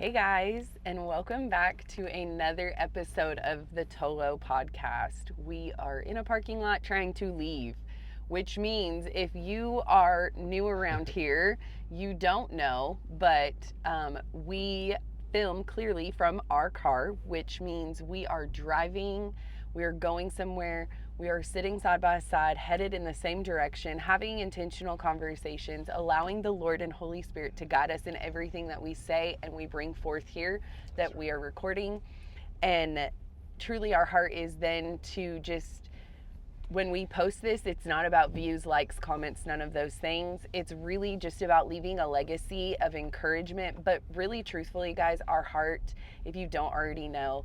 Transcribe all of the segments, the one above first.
Hey guys, and welcome back to another episode of the TOLO Podcast. We are in a parking lot trying to leave, which means if you are new around here, you don't know, but we film clearly from our car, which means we are driving, we are going somewhere, we are sitting side by side, headed in the same direction, having intentional conversations, allowing the Lord and Holy Spirit to guide us in everything that we say and we bring forth here that we are recording. And truly, our heart is then to just, when we post this, it's not about views, likes, comments, none of those things. It's really just about leaving a legacy of encouragement. But really, truthfully, guys, our heart, if you don't already know,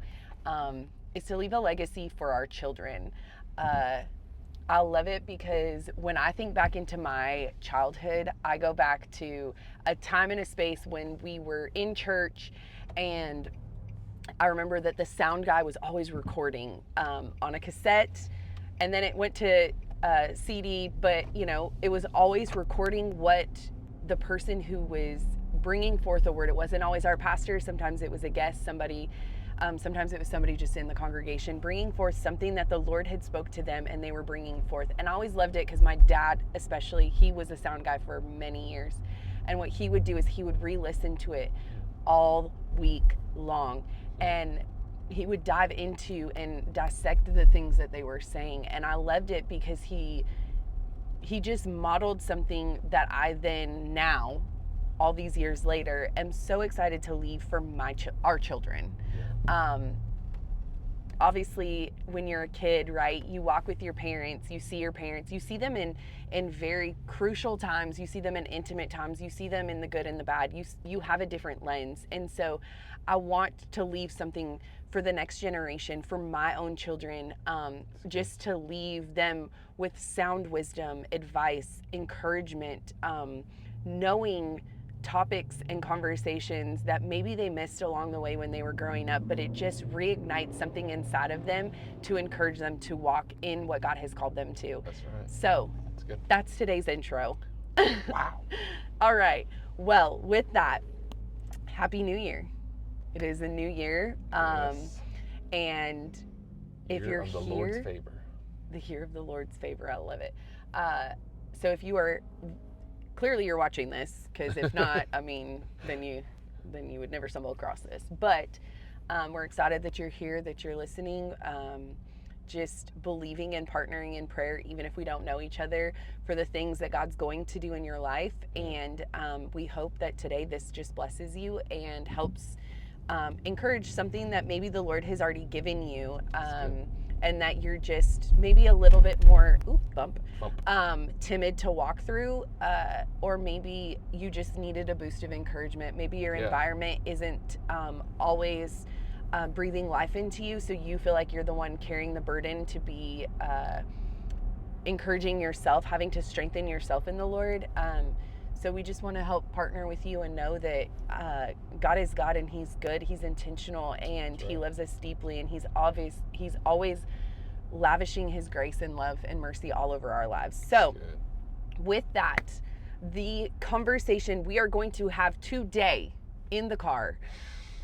is to leave a legacy for our children. I love it because when I think back into my childhood, I go back to a time and a space when we were in church, and I remember that the sound guy was always recording on a cassette, and then it went to CD, but it was always recording what the person who was bringing forth a word. It wasn't always our pastor. Sometimes it was a guest, somebody. Sometimes it was somebody just in the congregation bringing forth something that the Lord had spoke to them and they were bringing forth. And I always loved it because my dad, especially, he was a sound guy for many years. And what he would do is he would re-listen to it all week long. And he would dive into and dissect the things that they were saying. And I loved it because he just modeled something that I then now, all these years later, am so excited to leave for our children. Obviously, when you're a kid, right, you walk with your parents, you see your parents, you see them in very crucial times, you see them in intimate times, you see them in the good and the bad, you have a different lens. And so I want to leave something for the next generation, for my own children, just to leave them with sound wisdom, advice, encouragement, knowing topics and conversations that maybe they missed along the way when they were growing up, but it just reignites something inside of them to encourage them to walk in what God has called them to. That's right. So That's good. That's today's intro. Wow. All right. Well, with that, Happy New Year. It is a new year. Yes. And if Year you're of the here, Lord's favor. the year of the Lord's favor, I love it. So if you are, clearly you're watching this, because if not, I mean, then you would never stumble across this. But we're excited that you're here, that you're listening, just believing and partnering in prayer, even if we don't know each other, for the things that God's going to do in your life. And we hope that today this just blesses you and helps encourage something that maybe the Lord has already given you. And that you're just maybe a little bit more timid to walk through, or maybe you just needed a boost of encouragement. Maybe your environment isn't always breathing life into you, so you feel like you're the one carrying the burden to be encouraging yourself, having to strengthen yourself in the Lord. So we just want to help partner with you and know that God is God and He's good. He's intentional and He loves us deeply, and He's always lavishing His grace and love and mercy all over our lives. So with that, the conversation we are going to have today in the car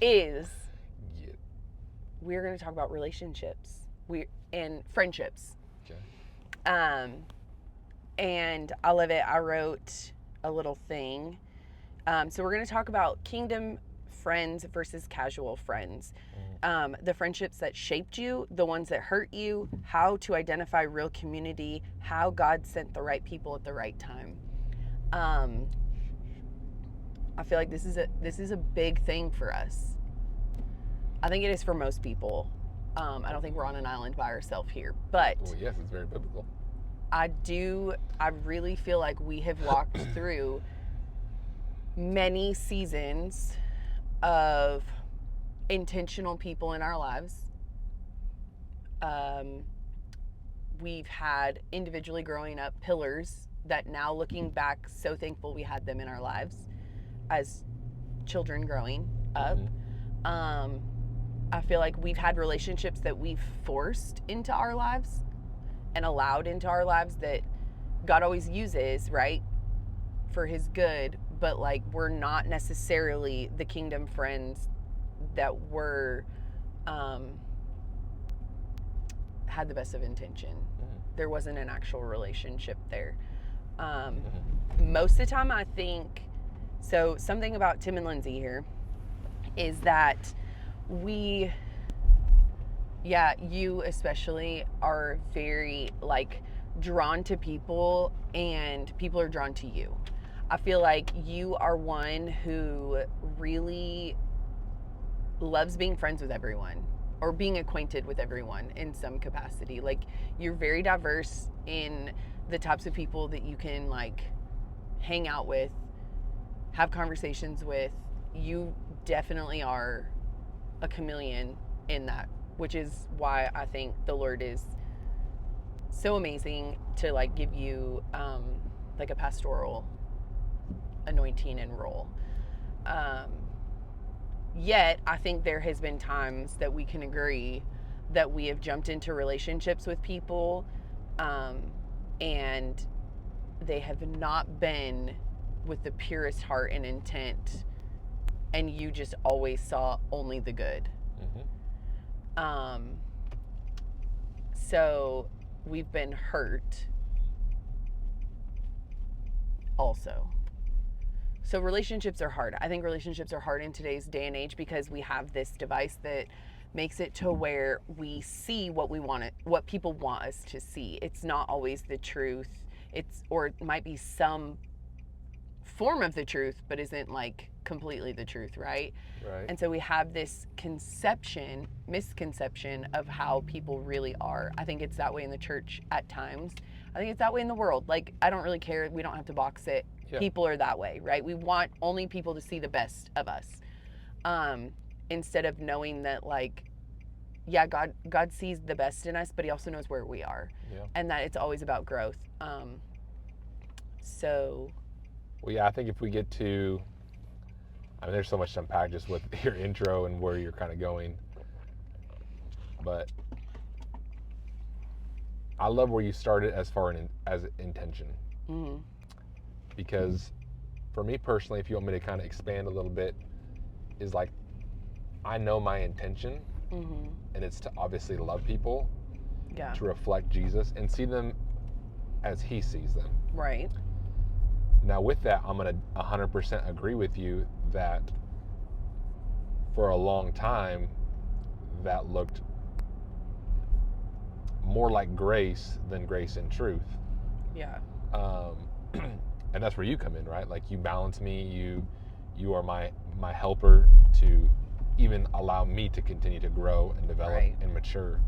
is we're going to talk about relationships and friendships. And I love it. I wrote a little thing. So we're going to talk about kingdom friends versus casual friends. The friendships that shaped you, the ones that hurt you, how to identify real community, how God sent the right people at the right time. I feel like this is a big thing for us. I think it is for most people. I don't think we're on an island by ourselves here, but well, yes, it's very biblical. I really feel like we have walked through many seasons of intentional people in our lives. We've had individually growing up pillars that now looking back, so thankful we had them in our lives as children growing up. I feel like we've had relationships that we've forced into our lives and allowed into our lives that God always uses, right, for His good, but like we're not necessarily the kingdom friends that were had the best of intention. There wasn't an actual relationship there. Most of the time I think, so something about Tim and Lindsay here is that you especially are very like drawn to people and people are drawn to you. I feel like you are one who really loves being friends with everyone or being acquainted with everyone in some capacity. Like you're very diverse in the types of people that you can like hang out with, have conversations with. You definitely are a chameleon in that, which is why I think the Lord is so amazing to like give you like a pastoral anointing and role. Yet I think there has been times that we can agree that we have jumped into relationships with people and they have not been with the purest heart and intent, and you just always saw only the good. So we've been hurt also. So relationships are hard. I think relationships are hard in today's day and age because we have this device that makes it to where we see what people want us to see. It's not always the truth. Or it might be some form of the truth, but isn't like completely the truth, right? Right. And so we have this misconception of how people really are. I think it's that way in the church at times. I think it's that way in the world. Like, I don't really care. We don't have to box it. Yeah. People are that way, right? We want only people to see the best of us. Instead of knowing that, like, yeah, God sees the best in us, but he also knows where we are. Yeah. And that it's always about growth. Well, yeah, I think if we get to, I mean, there's so much to unpack just with your intro and where you're kind of going. But I love where you started as far as intention. Mm-hmm. Because for me personally, if you want me to kind of expand a little bit, is like, I know my intention, mm-hmm. and it's to obviously love people, yeah. to reflect Jesus and see them as he sees them. Right. Now with that, I'm going to 100% agree with you that for a long time, that looked more like grace than grace and truth. Yeah. And that's where you come in, right? Like you balance me, you are my helper to even allow me to continue to grow and develop, right. and mature.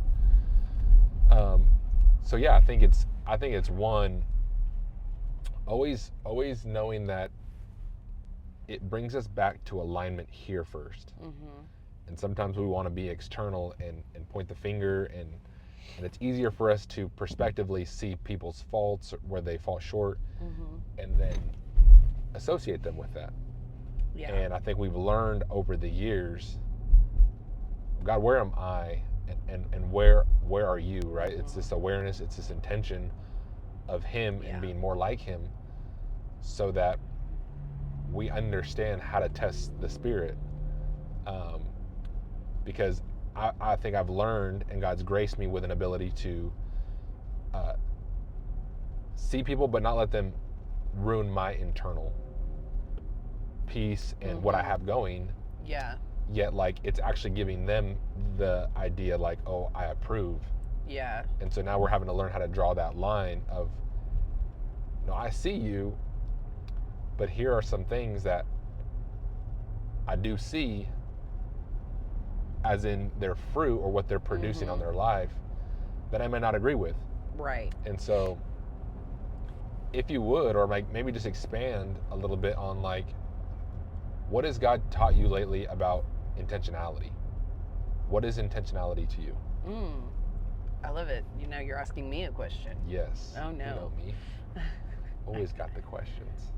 So yeah, I think it's one, always knowing that it brings us back to alignment here first. Mm-hmm. And sometimes we want to be external and point the finger, and it's easier for us to prospectively see people's faults, where they fall short, mm-hmm. and then associate them with that. Yeah. And I think we've learned over the years, God, where am I, and where are you, right? Mm-hmm. It's this awareness, it's this intention of him, yeah. and being more like him, so that we understand how to test the spirit. Because I think I've learned, and God's graced me with an ability to see people, but not let them ruin my internal peace and, mm-hmm. what I have going. Yeah. Yet, like, it's actually giving them the idea, like, oh, I approve. Yeah. And so now we're having to learn how to draw that line of, no, I see you, but here are some things that I do see, as in their fruit or what they're producing, mm-hmm. on their life, that I may not agree with. Right. And so if you would, or like maybe just expand a little bit on, like, what has God taught you lately about intentionality? What is intentionality to you? I love it. You're asking me a question. Yes. Oh no. You know me. Always got the questions.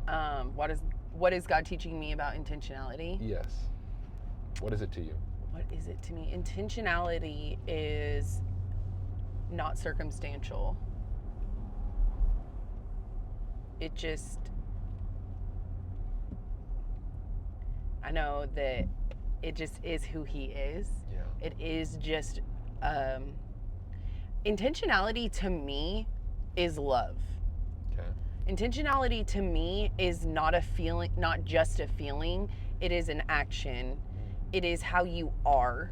What is God teaching me about intentionality? Yes. What is it to you? What is it to me? Intentionality is not circumstantial. I know that it just is who he is. Yeah. It is just intentionality to me is love. Okay. Intentionality to me is not a feeling, not just a feeling. It is an action. It is how you are.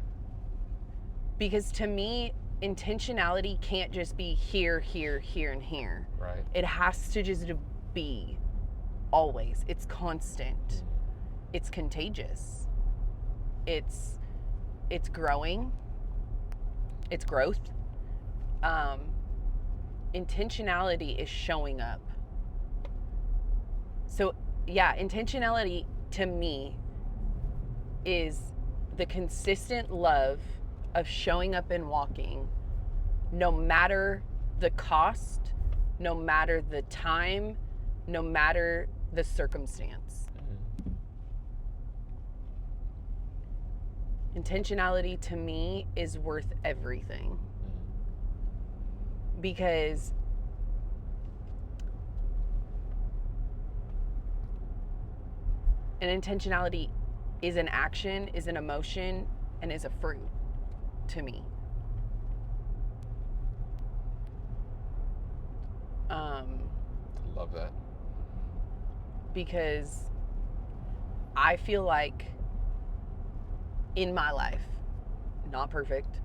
Because to me, intentionality can't just be here, here, here, and here. Right. It has to just be always. It's constant. It's contagious. It's growing. It's growth. Intentionality is showing up. So yeah, intentionality to me is the consistent love of showing up and walking, no matter the cost, no matter the time, no matter the circumstance. Intentionality to me is worth everything. Because an intentionality is an action, is an emotion, and is a fruit to me. Love that. Because I feel like in my life, not perfect,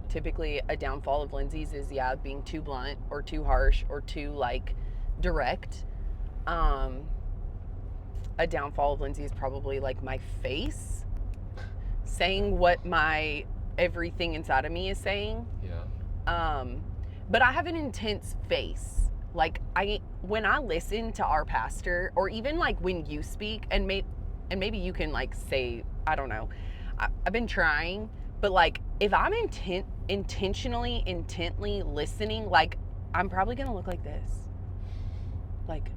typically a downfall of Lindsay's is being too blunt or too harsh or too like direct. A downfall of Lindsay is probably like my face saying what my everything inside of me is saying. Yeah. But I have an intense face. Like when I listen to our pastor, or even like when you speak, and maybe you can like say, I don't know, I've been trying, but like if I'm intently listening, like I'm probably gonna look like this. Like,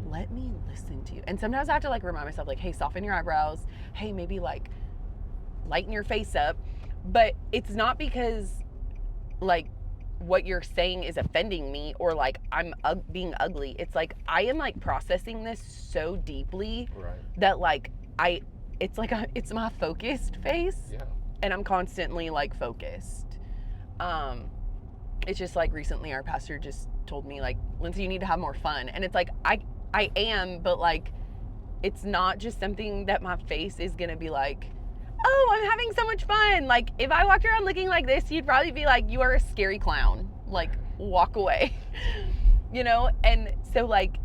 let me listen to you. And sometimes I have to like remind myself, like, hey, soften your eyebrows. Hey, maybe like lighten your face up. But it's not because like what you're saying is offending me or like I'm being ugly. It's like I am like processing this so deeply that like it's my focused face. Yeah. And I'm constantly like focused. It's just like recently our pastor just told me like, Lindsay, you need to have more fun. And it's like I am, but like it's not just something that my face is gonna be like, oh, I'm having so much fun. Like if I walked around looking like this, you'd probably be like, you are a scary clown. Like walk away. You know? And so like,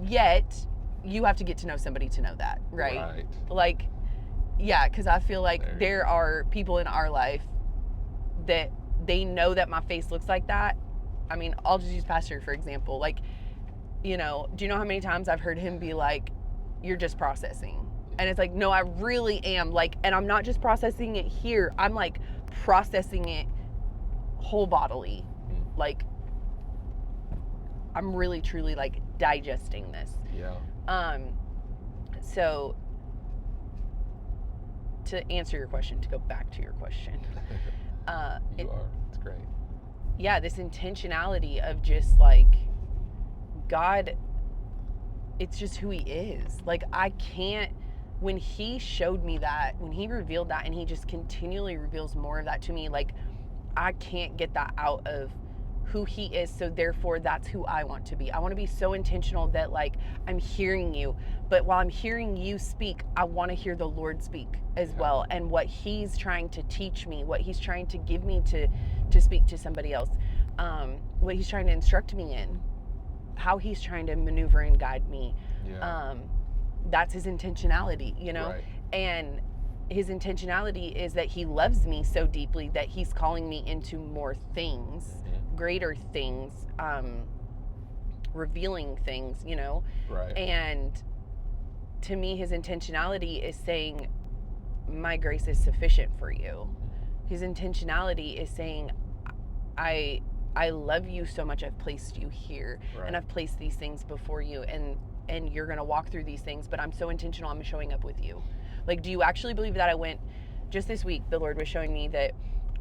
yet you have to get to know somebody to know that, right? Like, yeah, because I feel like there are people in our life that they know that my face looks like that. I mean, I'll just use Pastor for example. Like, you know, do you know how many times I've heard him be like, you're just processing? And it's like, no, I really am. Like, and I'm not just processing it here. I'm like processing it whole bodily. Like, I'm really, truly like digesting this. Yeah. So to answer your question, to go back to your question. It's great. Yeah, this intentionality of just like, God, it's just who he is. Like I can't, when he showed me that, when he revealed that, and he just continually reveals more of that to me, like I can't get that out of who he is. So therefore that's who I want to be. I want to be so intentional that like I'm hearing you, but while I'm hearing you speak, I want to hear the Lord speak as well, and what he's trying to teach me, what he's trying to give me to speak to somebody else, what he's trying to instruct me in, how he's trying to maneuver and guide me. That's his intentionality, you know? Right. And his intentionality is that he loves me so deeply that he's calling me into more things, greater things, revealing things, you know? Right. And to me, his intentionality is saying, my grace is sufficient for you. His intentionality is saying, I love you so much, I've placed you here, and I've placed these things before you, and you're gonna walk through these things, but I'm so intentional, I'm showing up with you. Like, do you actually believe that just this week, the Lord was showing me that,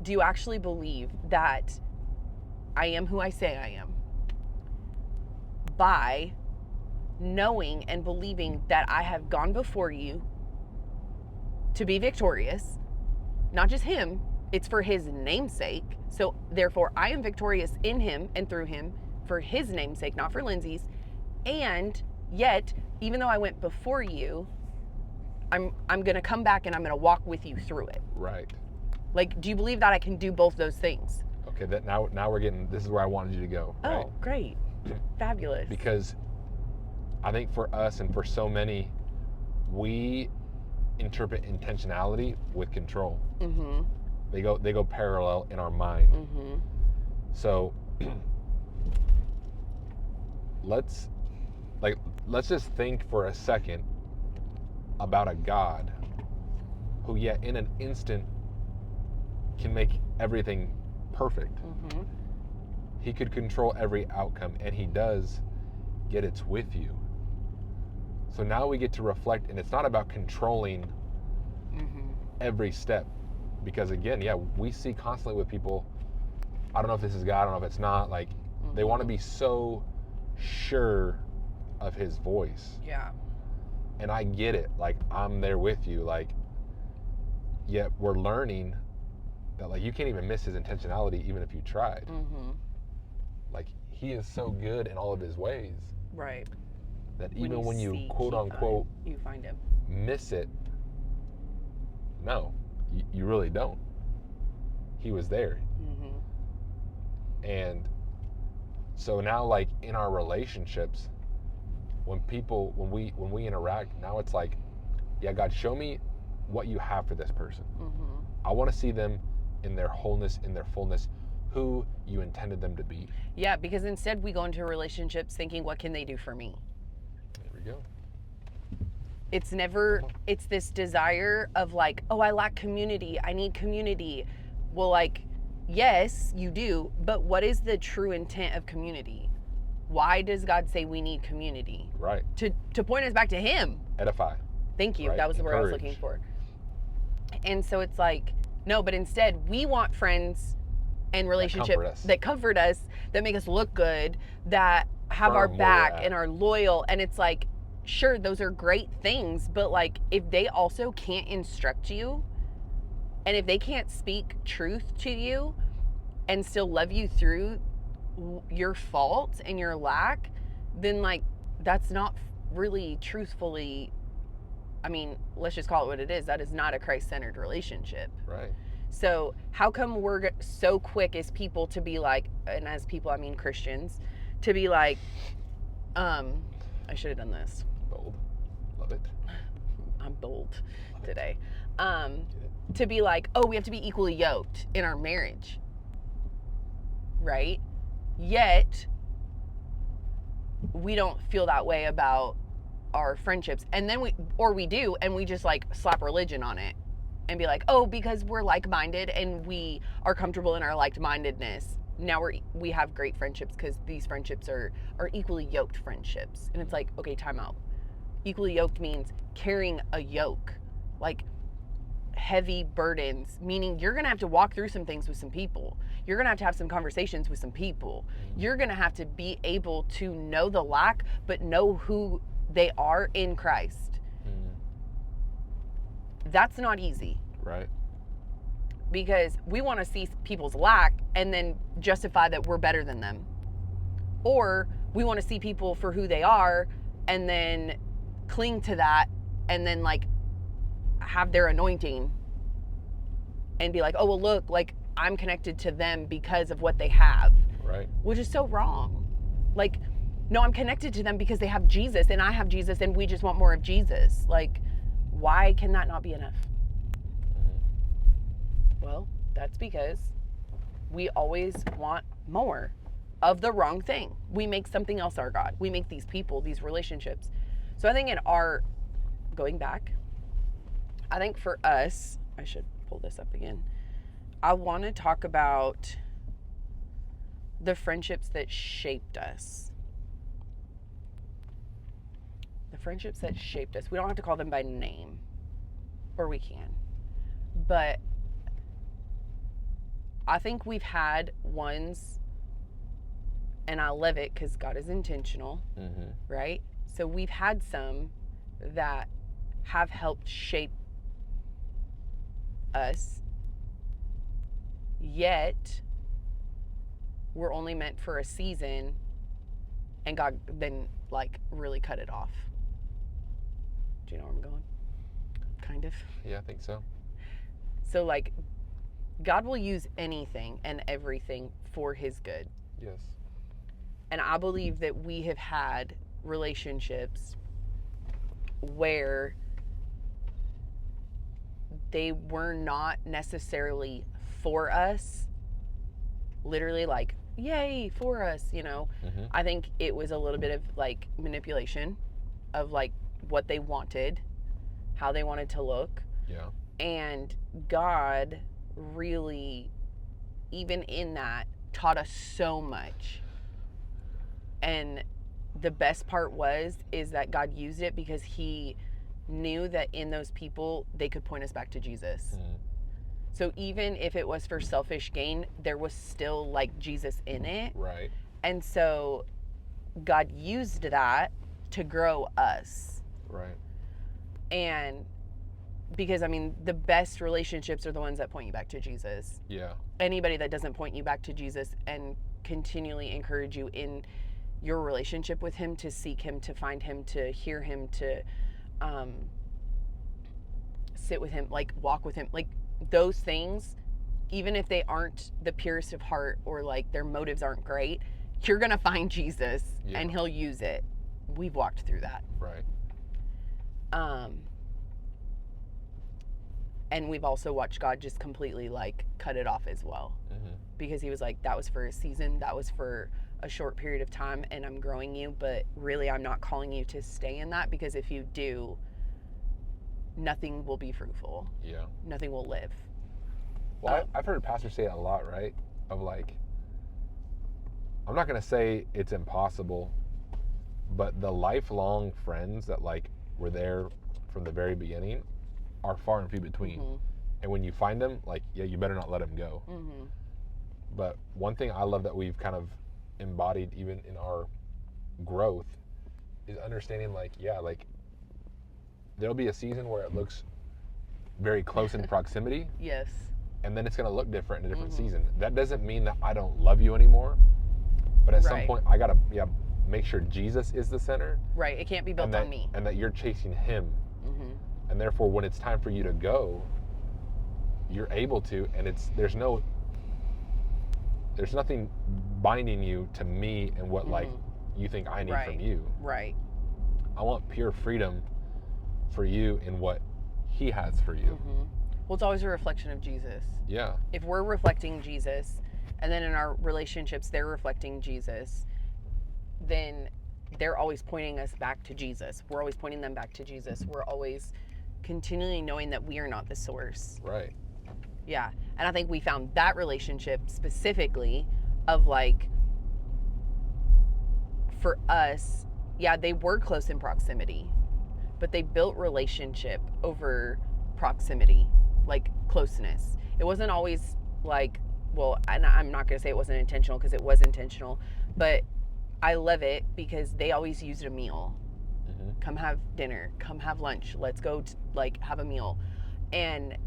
do you actually believe that I am who I say I am? By knowing and believing that I have gone before you, to be victorious. Not just him, it's for his namesake. So therefore, I am victorious in him and through him for his namesake, not for Lindsay's. And yet, even though I went before you, I'm going to come back and I'm going to walk with you through it. Right. Like, do you believe that I can do both those things? Okay, that now we're getting, this is where I wanted you to go. Right? Oh, great. Fabulous. Because I think for us and for so many, we interpret intentionality with control. Mm-hmm. They go parallel in our mind. Mm-hmm. So let's just think for a second about a God who yet in an instant can make everything perfect. Mm-hmm. He could control every outcome, and he does, yet it's with you. So now we get to reflect, and it's not about controlling every step. Because again, yeah, we see constantly with people, I don't know if this is God, I don't know if it's not, like, they want to be so sure of his voice. Yeah. And I get it, like, I'm there with you, like, yet we're learning that, like, you can't even miss his intentionality even if you tried. Mm-hmm. Like, he is so good in all of his ways. Right. That even when you quote unquote you find him. miss it, no, you really don't. He was there. Mm-hmm. And so now, like, in our relationships, when we interact, now it's like, yeah, God, show me what you have for this person. Mm-hmm. I want to see them in their wholeness, in their fullness, who you intended them to be. Yeah, because instead we go into relationships thinking, what can they do for me? There we go. It's this desire of like, oh, I lack community. I need community. Well, like, yes, you do, but what is the true intent of community? Why does God say we need community? Right. To point us back to him. Edify. Thank you. Right? That was the word I was looking for. And so it's like, no, but instead we want friends and relationships that comfort us, that make us look good, that have our back and are loyal. And it's like, sure, those are great things, but like, if they also can't instruct you, and if they can't speak truth to you and still love you through your faults and your lack, then like, that's not really truthfully, I mean, let's just call it what it is. That is not a Christ-centered relationship. Right. So how come we're so quick as people to be like, and as people I mean Christians, to be like, I should have done this. Bold. Love it. I'm bold today. To be like, oh, we have to be equally yoked in our marriage. Right? Yet, we don't feel that way about our friendships. And then we do, and we just like slap religion on it and be like, oh, because we're like-minded and we are comfortable in our like-mindedness, now we have great friendships because these friendships are equally yoked friendships. And it's like, okay, time out. Equally yoked means carrying a yoke, like heavy burdens, meaning you're gonna have to walk through some things with some people. You're gonna have to have some conversations with some people. You're gonna have to be able to know the lack, but know who they are in Christ. That's not easy. Right. Because we want to see people's lack and then justify that we're better than them. Or we want to see people for who they are and then cling to that and then like have their anointing and be like, oh, well, look, like I'm connected to them because of what they have. Right. Which is so wrong. Like, no, I'm connected to them because they have Jesus and I have Jesus and we just want more of Jesus. Like, why can that not be enough? Well, that's because we always want more of the wrong thing. We make something else our God. We make these people, these relationships. So I think going back, I think for us, I should pull this up again. I want to talk about the friendships that shaped us. The friendships that shaped us. We don't have to call them by name, or we can. But I think we've had ones, and I love it because God is intentional, right? So we've had some that have helped shape us, yet we're only meant for a season, and God then like really cut it off. Do you know where I'm going? Kind of. Yeah, I think so. So like God will use anything and everything for his good. Yes. And I believe that we have had relationships where they were not necessarily for us, literally like, yay, for us, you know. Mm-hmm. I think it was a little bit of like manipulation of like what they wanted, how they wanted to look. Yeah. And God really, even in that, taught us so much. And the best part is that God used it because he knew that in those people they could point us back to Jesus. So even if it was for selfish gain, there was still like Jesus in it. Right. And so God used that to grow us. Right. And because I mean, the best relationships are the ones that point you back to Jesus. Yeah. Anybody that doesn't point you back to Jesus and continually encourage you in your relationship with him, to seek him, to find him, to hear him, to sit with him, like walk with him, like those things, even if they aren't the purest of heart or like their motives aren't great, you're gonna find Jesus and he'll use it. We've walked through that. Right. And we've also watched God just completely like cut it off as well. Mm-hmm. Because he was like, that was for a season, that was for a short period of time, and I'm growing you, but really I'm not calling you to stay in that, because if you do, nothing will be fruitful. Yeah. Nothing will live. Well, I've heard pastors say it a lot, right? Of like, I'm not going to say it's impossible, but the lifelong friends that like were there from the very beginning are far and few between. Mm-hmm. And when you find them, like, yeah, you better not let them go. Mm-hmm. But one thing I love that we've kind of embodied even in our growth is understanding like, yeah, like there'll be a season where it looks very close in proximity. Yes. And then it's going to look different in a different mm-hmm. season. That doesn't mean that I don't love you anymore. But at some point, I got to make sure Jesus is the center. Right. It can't be built on me. And that you're chasing him. Mm-hmm. And therefore, when it's time for you to go, you're able to. And there's nothing binding you to me and what, mm-hmm. like, you think I need from you. Right. I want pure freedom for you in what he has for you. Mm-hmm. Well, it's always a reflection of Jesus. Yeah. If we're reflecting Jesus, and then in our relationships they're reflecting Jesus, then they're always pointing us back to Jesus. We're always pointing them back to Jesus. We're always continually knowing that we are not the source. Right. Yeah. And I think we found that relationship specifically of like, for us, yeah, they were close in proximity, but they built relationship over proximity, like closeness. It wasn't always like, well, and I'm not going to say it wasn't intentional, because it was intentional, but I love it because they always used a meal. Mm-hmm. Come have dinner, come have lunch, let's go like have a meal. And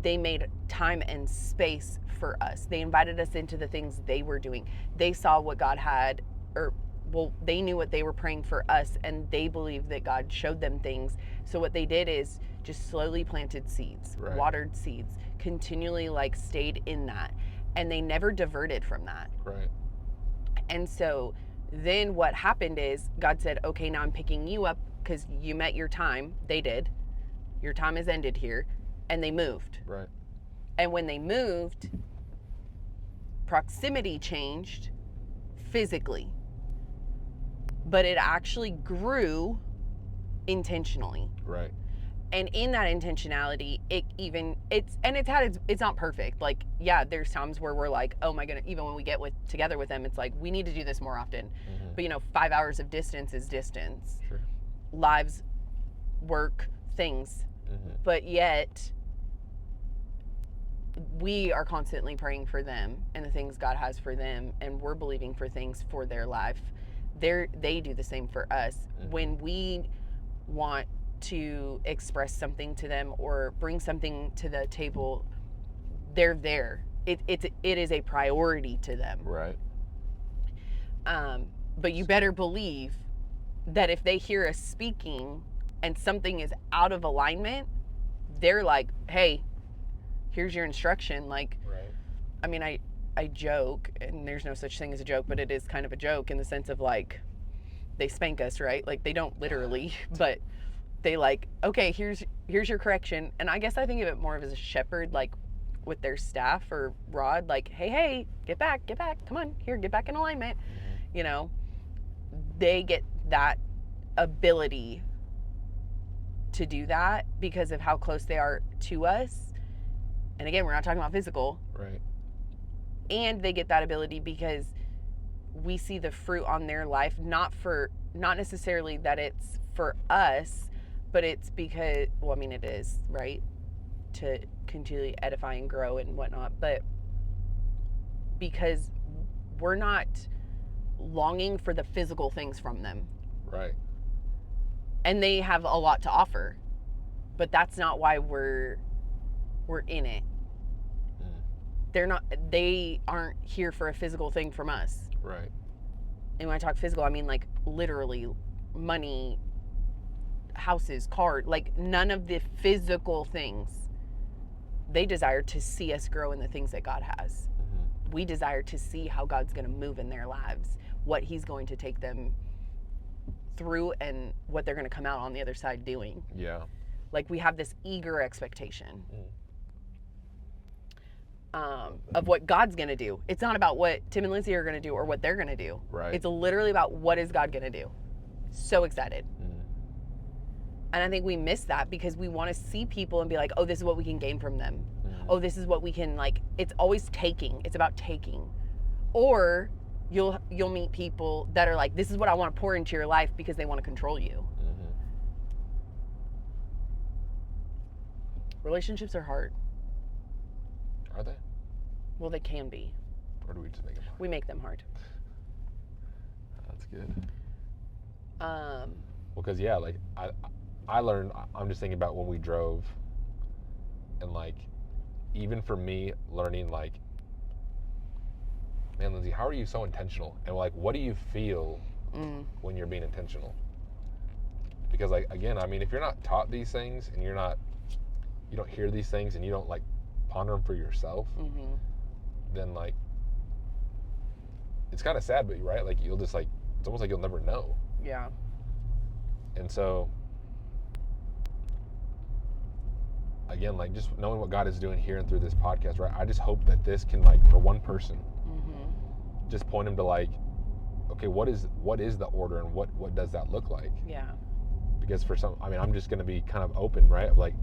they made time and space for us. They invited us into the things they were doing. They saw what God had, they knew what they were praying for us, and they believed that God showed them things. So what they did is just slowly planted seeds, right. Watered seeds, continually like stayed in that, and they never diverted from that. Right. And so then what happened is God said, okay, now I'm picking you up because you met your time. They did. Your time has ended here. And they moved. Right. And when they moved, proximity changed physically, but it actually grew intentionally. Right. And in that intentionality, it's not perfect. Like, yeah, there's times where we're like, oh my goodness, even when we get together with them, it's like, we need to do this more often. Mm-hmm. But 5 hours of distance is distance. Sure. Lives, work, things. Mm-hmm. But yet, we are constantly praying for them and the things God has for them, and we're believing for things for their life. They do the same for us. Mm-hmm. When we want to express something to them or bring something to the table, they're there. It is a priority to them. Right. But you better believe that if they hear us speaking and something is out of alignment, they're like, hey, here's your instruction. Like, Right. I mean, I joke, and there's no such thing as a joke, but it is kind of a joke in the sense of like, they spank us, right? Like, they don't literally, but they like, okay, here's your correction. And I guess I think of it more of as a shepherd, like with their staff or rod, like, hey, get back, come on, here, get back in alignment. You know, they get that ability to do that because of how close they are to us. And again, we're not talking about physical. Right. And they get that ability because we see the fruit on their life, not necessarily that it's for us, but it's because, well, I mean, it is, right? To continually edify and grow and whatnot, but because we're not longing for the physical things from them. Right. And they have a lot to offer, but that's not why we're in it. They aren't here for a physical thing from us. Right. And when I talk physical, I mean like literally money, houses, cars, like none of the physical things. They desire to see us grow in the things that God has. We desire to see how God's going to move in their lives, what he's going to take them through, and what they're going to come out on the other side doing. Yeah. Like, we have this eager expectation of what God's going to do. It's not about what Tim and Lindsay are going to do or what they're going to do. Right. It's literally about what is God going to do. So excited. And I think we miss that because we want to see people and be like, oh, this is what we can gain from them. Oh, this is what we can, like, it's always taking. It's about taking. Or you'll meet people that are like, this is what I want to pour into your life because they want to control you. Relationships are hard. Are they? Well, they can be. Or do we just make them hard? We make them hard. That's good. Because yeah, like I learned, I'm just thinking about when we drove, and like, even for me, learning like, man, Lindsay, how are you so intentional? And like, what do you feel when you're being intentional? Because like, again, I mean, if you're not taught these things and you don't hear these things and you don't like ponder them for yourself, then like, it's kind of sad, but right, like you'll just like, it's almost like you'll never know. Yeah. And so, again, like just knowing what God is doing here and through this podcast, right? I just hope that this can, like, for one person, just point him to like, okay, what is the order and what does that look like? Yeah. Because for some, I mean, I'm just going to be kind of open, right? Like,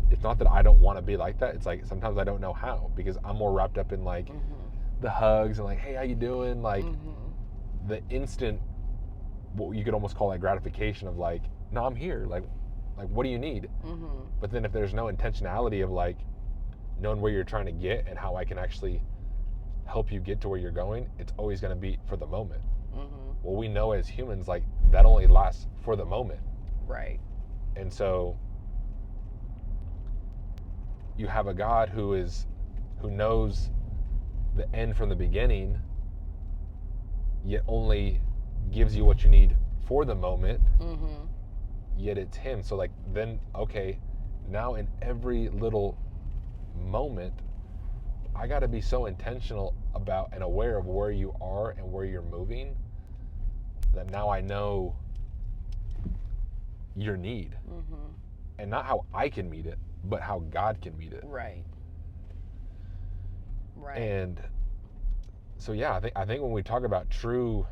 it's not that I don't want to be like that. It's like sometimes I don't know how, because I'm more wrapped up in like the hugs and like, hey, how you doing? Like the instant, what you could almost call like gratification of like, no, I'm here. Like what do you need? But then if there's no intentionality of like knowing where you're trying to get and how I can actually help you get to where you're going, it's always going to be for the moment. Well, we know as humans, like that only lasts for the moment. Right. And so you have a God who knows the end from the beginning, yet only gives you what you need for the moment, yet it's him. So like, then, okay, now in every little moment, I got to be so intentional about and aware of where you are and where you're moving, that now I know your need. And not how I can meet it, but how God can meet it. Right. Right. And so yeah, I think when we talk about true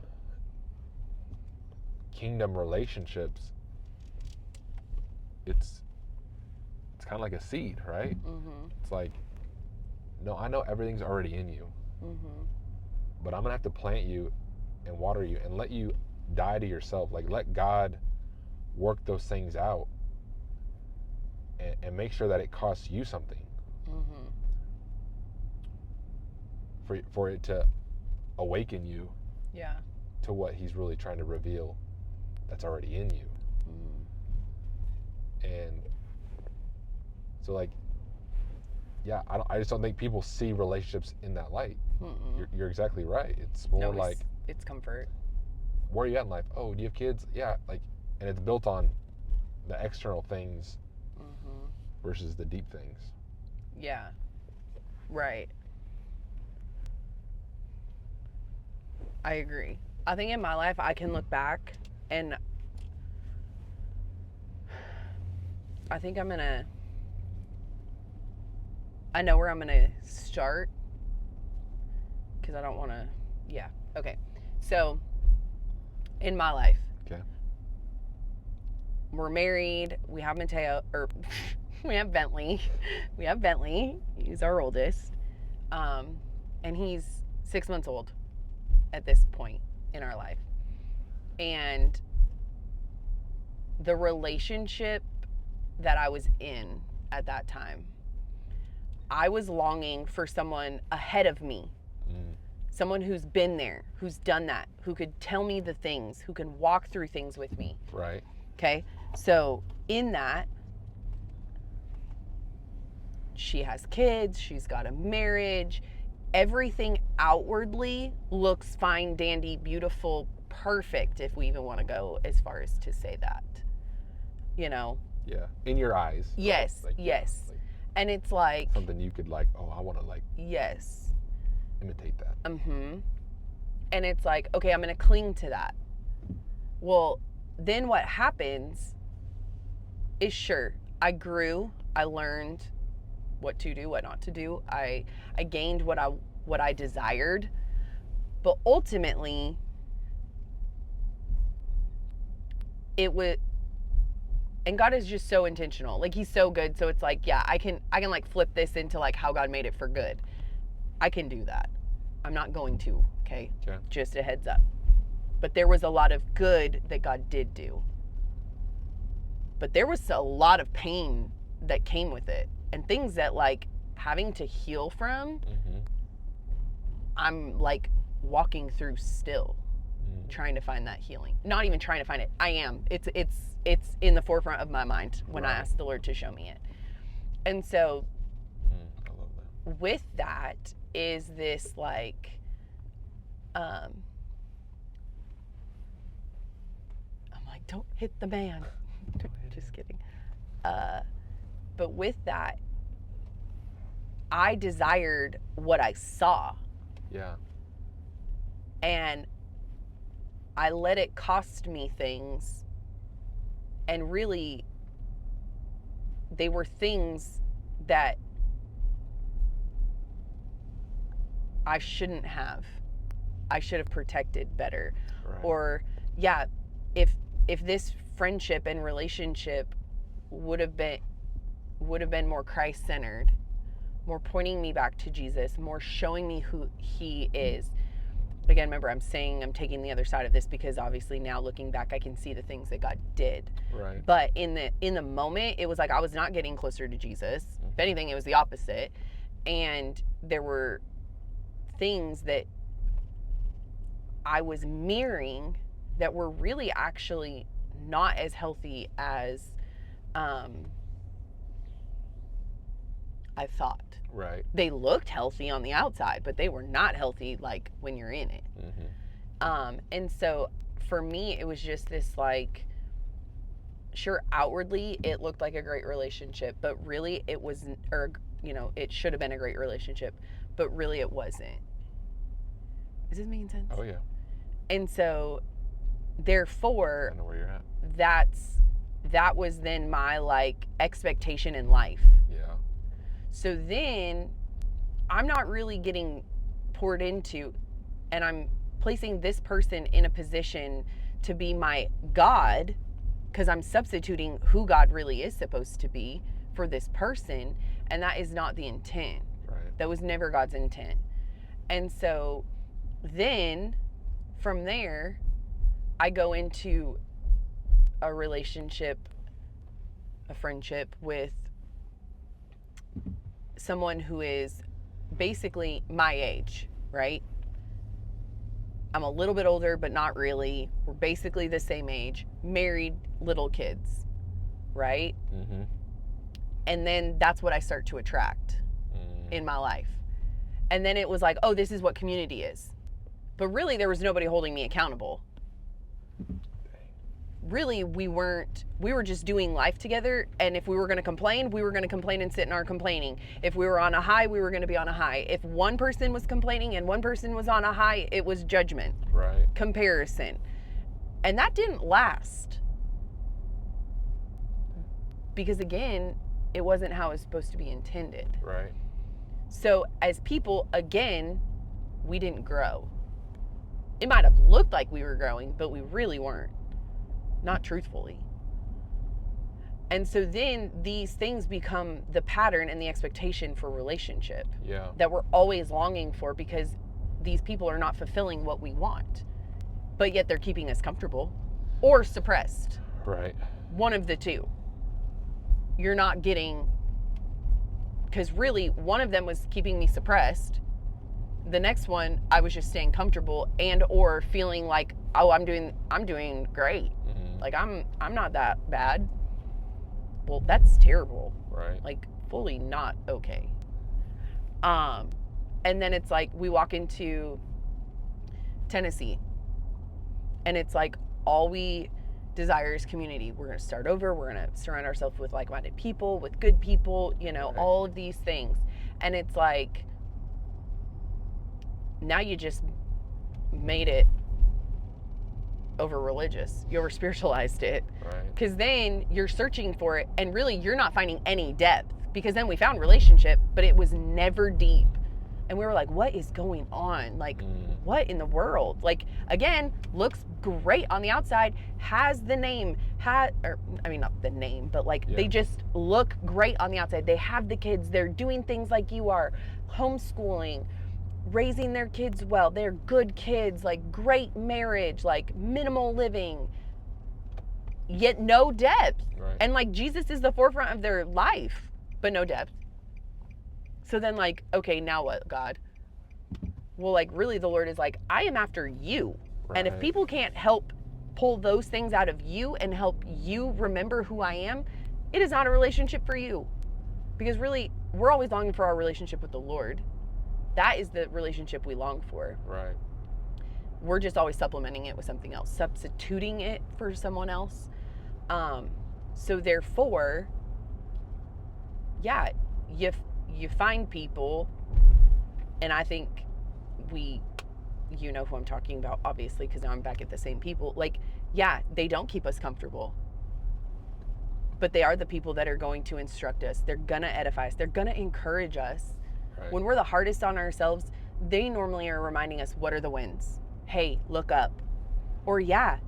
kingdom relationships, it's kind of like a seed, right? It's like, no, I know everything's already in you, but I'm gonna have to plant you and water you and let you die to yourself. Like, let God work those things out and make sure that it costs you something for it to awaken you to what he's really trying to reveal that's already in you. And so, like, yeah, I just don't think people see relationships in that light. You're exactly right. It's more like, it's comfort. where are you at in life? Oh, do you have kids? Yeah, like, and it's built on the external things versus the deep things. Yeah. Right. I agree. I think in my life I can look back and I think I know where I'm gonna start because I don't want to. Yeah. Okay. So in my life, Okay. we're married. We have Mateo, or we have Bentley. We have Bentley. He's our oldest, and he's 6 months old at this point in our life. And the relationship that I was in at that time, I was longing for someone ahead of me. Someone who's been there, who's done that, who could tell me the things, who can walk through things with me. Right. Okay? So in that, she has kids, she's got a marriage, everything outwardly looks fine, dandy, beautiful, perfect, if we even want to go as far as to say that. You know? Yeah. In your eyes. Yes, right? Like, yes. Yeah, like and it's like... something you could like, oh, I want to like... Yes. imitate that. And it's like, okay, I'm going to cling to that. Well, then what happens is, sure, I grew, I learned what to do, what not to do. I gained what I desired. But ultimately, it was, and God is just so intentional. Like, he's so good. So it's like, yeah, I can like flip this into like how God made it for good. I can do that. I'm not going to, okay? Just a heads up. But there was a lot of good that God did do. But there was a lot of pain that came with it. And things that, like, having to heal from, I'm, like, walking through still, trying to find that healing. Not even trying to find it. I am. It's in the forefront of my mind when I ask the Lord to show me it. And so, I love that. With that is this, like, I'm like, don't hit the man. Just kidding. But with that, I desired what I saw. Yeah. And I let it cost me things. And really, they were things that I shouldn't have. I should have protected better. Right. Or, yeah, if this friendship and relationship would have been more Christ-centered, more pointing me back to Jesus, more showing me who he is. Again, remember, I'm saying I'm taking the other side of this because obviously now looking back, I can see the things that God did. Right. But in the moment, it was like I was not getting closer to Jesus. If anything, it was the opposite. And there were things that I was mirroring that were really actually not as healthy as I thought. Right. They looked healthy on the outside, but they were not healthy like when you're in it. And so for me, it was just this, like, sure, outwardly it looked like a great relationship, but really it wasn't, or, you know, it should have been a great relationship, but really it wasn't. Is this making sense? Oh, yeah. And so, therefore, I know where you're at. that was then my, like, expectation in life. Yeah. So then I'm not really getting poured into, and I'm placing this person in a position to be my God, because I'm substituting who God really is supposed to be for this person, and that is not the intent. Right. That was never God's intent. And so then from there, I go into a relationship, a friendship with someone who is basically my age, right? I'm a little bit older, but not really. We're basically the same age, married, little kids. right? Mm-hmm. And then that's what I start to attract in my life. And then it was like, oh, this is what community is. But really, there was nobody holding me accountable. Really, we were just doing life together. And if we were going to complain, we were going to complain and sit in our complaining. If we were on a high, we were going to be on a high. If one person was complaining and one person was on a high, it was judgment. Right. Comparison. And that didn't last. Because again, it wasn't how it was supposed to be intended. Right. So as people, again, we didn't grow. It might have looked like we were growing, but we really weren't. Not truthfully. And so then these things become the pattern and the expectation for relationship. Yeah. That we're always longing for, because these people are not fulfilling what we want. But yet they're keeping us comfortable or suppressed. Right. One of the two. You're not getting, because really one of them was keeping me suppressed. The next one, I was just staying comfortable and or feeling like, oh, I'm doing great. Mm-hmm. Like I'm not that bad. Well, that's terrible. Right. Like fully not okay. And then it's like we walk into Tennessee and it's like all we desire is community. We're going to start over. We're going to surround ourselves with like-minded people, with good people, right. All of these things. And it's like, now you just made it over religious. You over spiritualized it. Right. Because then you're searching for it and really you're not finding any depth. Because then we found relationship, but it was never deep. And we were like, what is going on? Like, what in the world? Like, again, looks great on the outside, has the name, not the name, but like they just look great on the outside. They have the kids, they're doing things like you are, homeschooling, raising their kids well. They're good kids, like great marriage, like minimal living, yet no depth. Right. And like Jesus is the forefront of their life, but no depth. So then like, okay, now what, God? Well, like really the Lord is like, I am after you. Right. And if people can't help pull those things out of you and help you remember who I am, it is not a relationship for you. Because really, we're always longing for our relationship with the Lord. That is the relationship we long for. Right. We're just always supplementing it with something else, substituting it for someone else. So therefore, yeah, you find people, and I think you know who I'm talking about, obviously, because now I'm back at the same people. Like, yeah, they don't keep us comfortable, but they are the people that are going to instruct us. They're gonna edify us. They're gonna encourage us. Right. When we're the hardest on ourselves, they normally are reminding us, what are the wins? Hey, look up. Or yeah,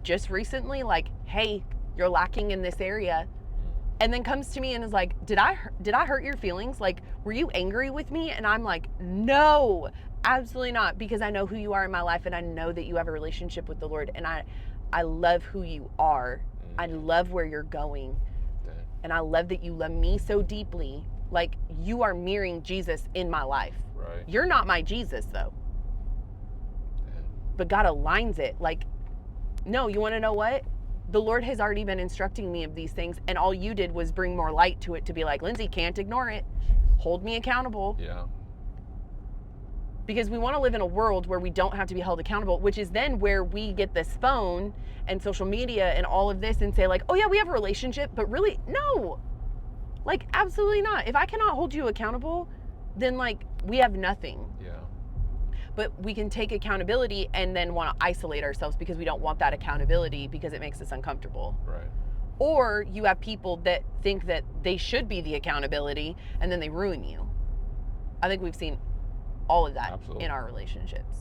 just recently, like, hey, you're lacking in this area. And then comes to me and is like, did I hurt your feelings? Like, were you angry with me? And I'm like, no, absolutely not. Because I know who you are in my life and I know that you have a relationship with the Lord. And I love who you are. I love where you're going. And I love that you love me so deeply. Like, you are mirroring Jesus in my life. Right. You're not my Jesus, though. But God aligns it. Like, no, you want to know what? The Lord has already been instructing me of these things, and all you did was bring more light to it to be like, Lindsay, can't ignore it. Hold me accountable. Yeah. Because we want to live in a world where we don't have to be held accountable, which is then where we get this phone and social media and all of this and say like, oh yeah, we have a relationship, but really, no. Like, absolutely not. If I cannot hold you accountable, then like, we have nothing. Yeah. But we can take accountability and then want to isolate ourselves because we don't want that accountability because it makes us uncomfortable. Right. Or you have people that think that they should be the accountability and then they ruin you. I think we've seen all of that Absolutely. In our relationships.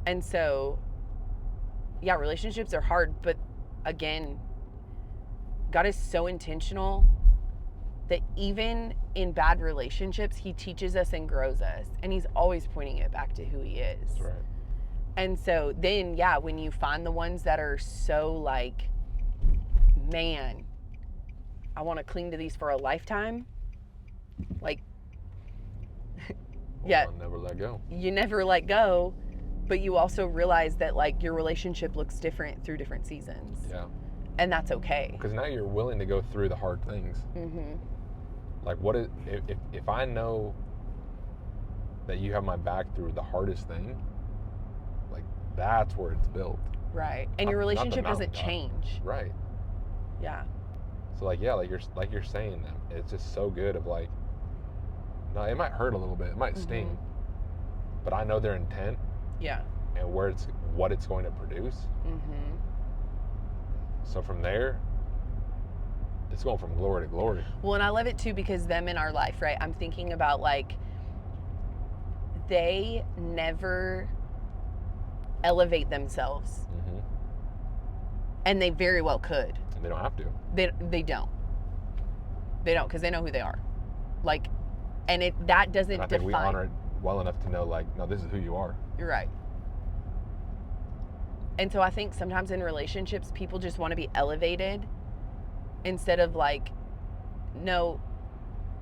And so, yeah, relationships are hard, but again, God is so intentional that even in bad relationships, he teaches us and grows us. And he's always pointing it back to who he is. That's right. And so then, yeah, when you find the ones that are so like, man, I want to cling to these for a lifetime. Like, yeah. I'll never let go. You never let go, but you also realize that like your relationship looks different through different seasons. Yeah. And that's okay. Because now you're willing to go through the hard things. Mm-hmm. Like, what is if I know that you have my back through the hardest thing, like, that's where it's built. Right. And your relationship doesn't change. Right. Yeah. So, like, yeah, like you're saying that, it's just so good of, like, no, it might hurt a little bit, it might sting, but I know their intent. Yeah. And what it's going to produce. Mm-hmm. So from there, it's going from glory to glory. Well, and I love it too, because them in our life, right? I'm thinking about, like, they never elevate themselves. Mm-hmm. And they very well could. And they don't have to. They don't. They don't, because they know who they are. Like, and that doesn't and I think define. we honor it well enough to know, like, no, this is who you are. You're right. And so I think sometimes in relationships, people just want to be elevated instead of, like, no,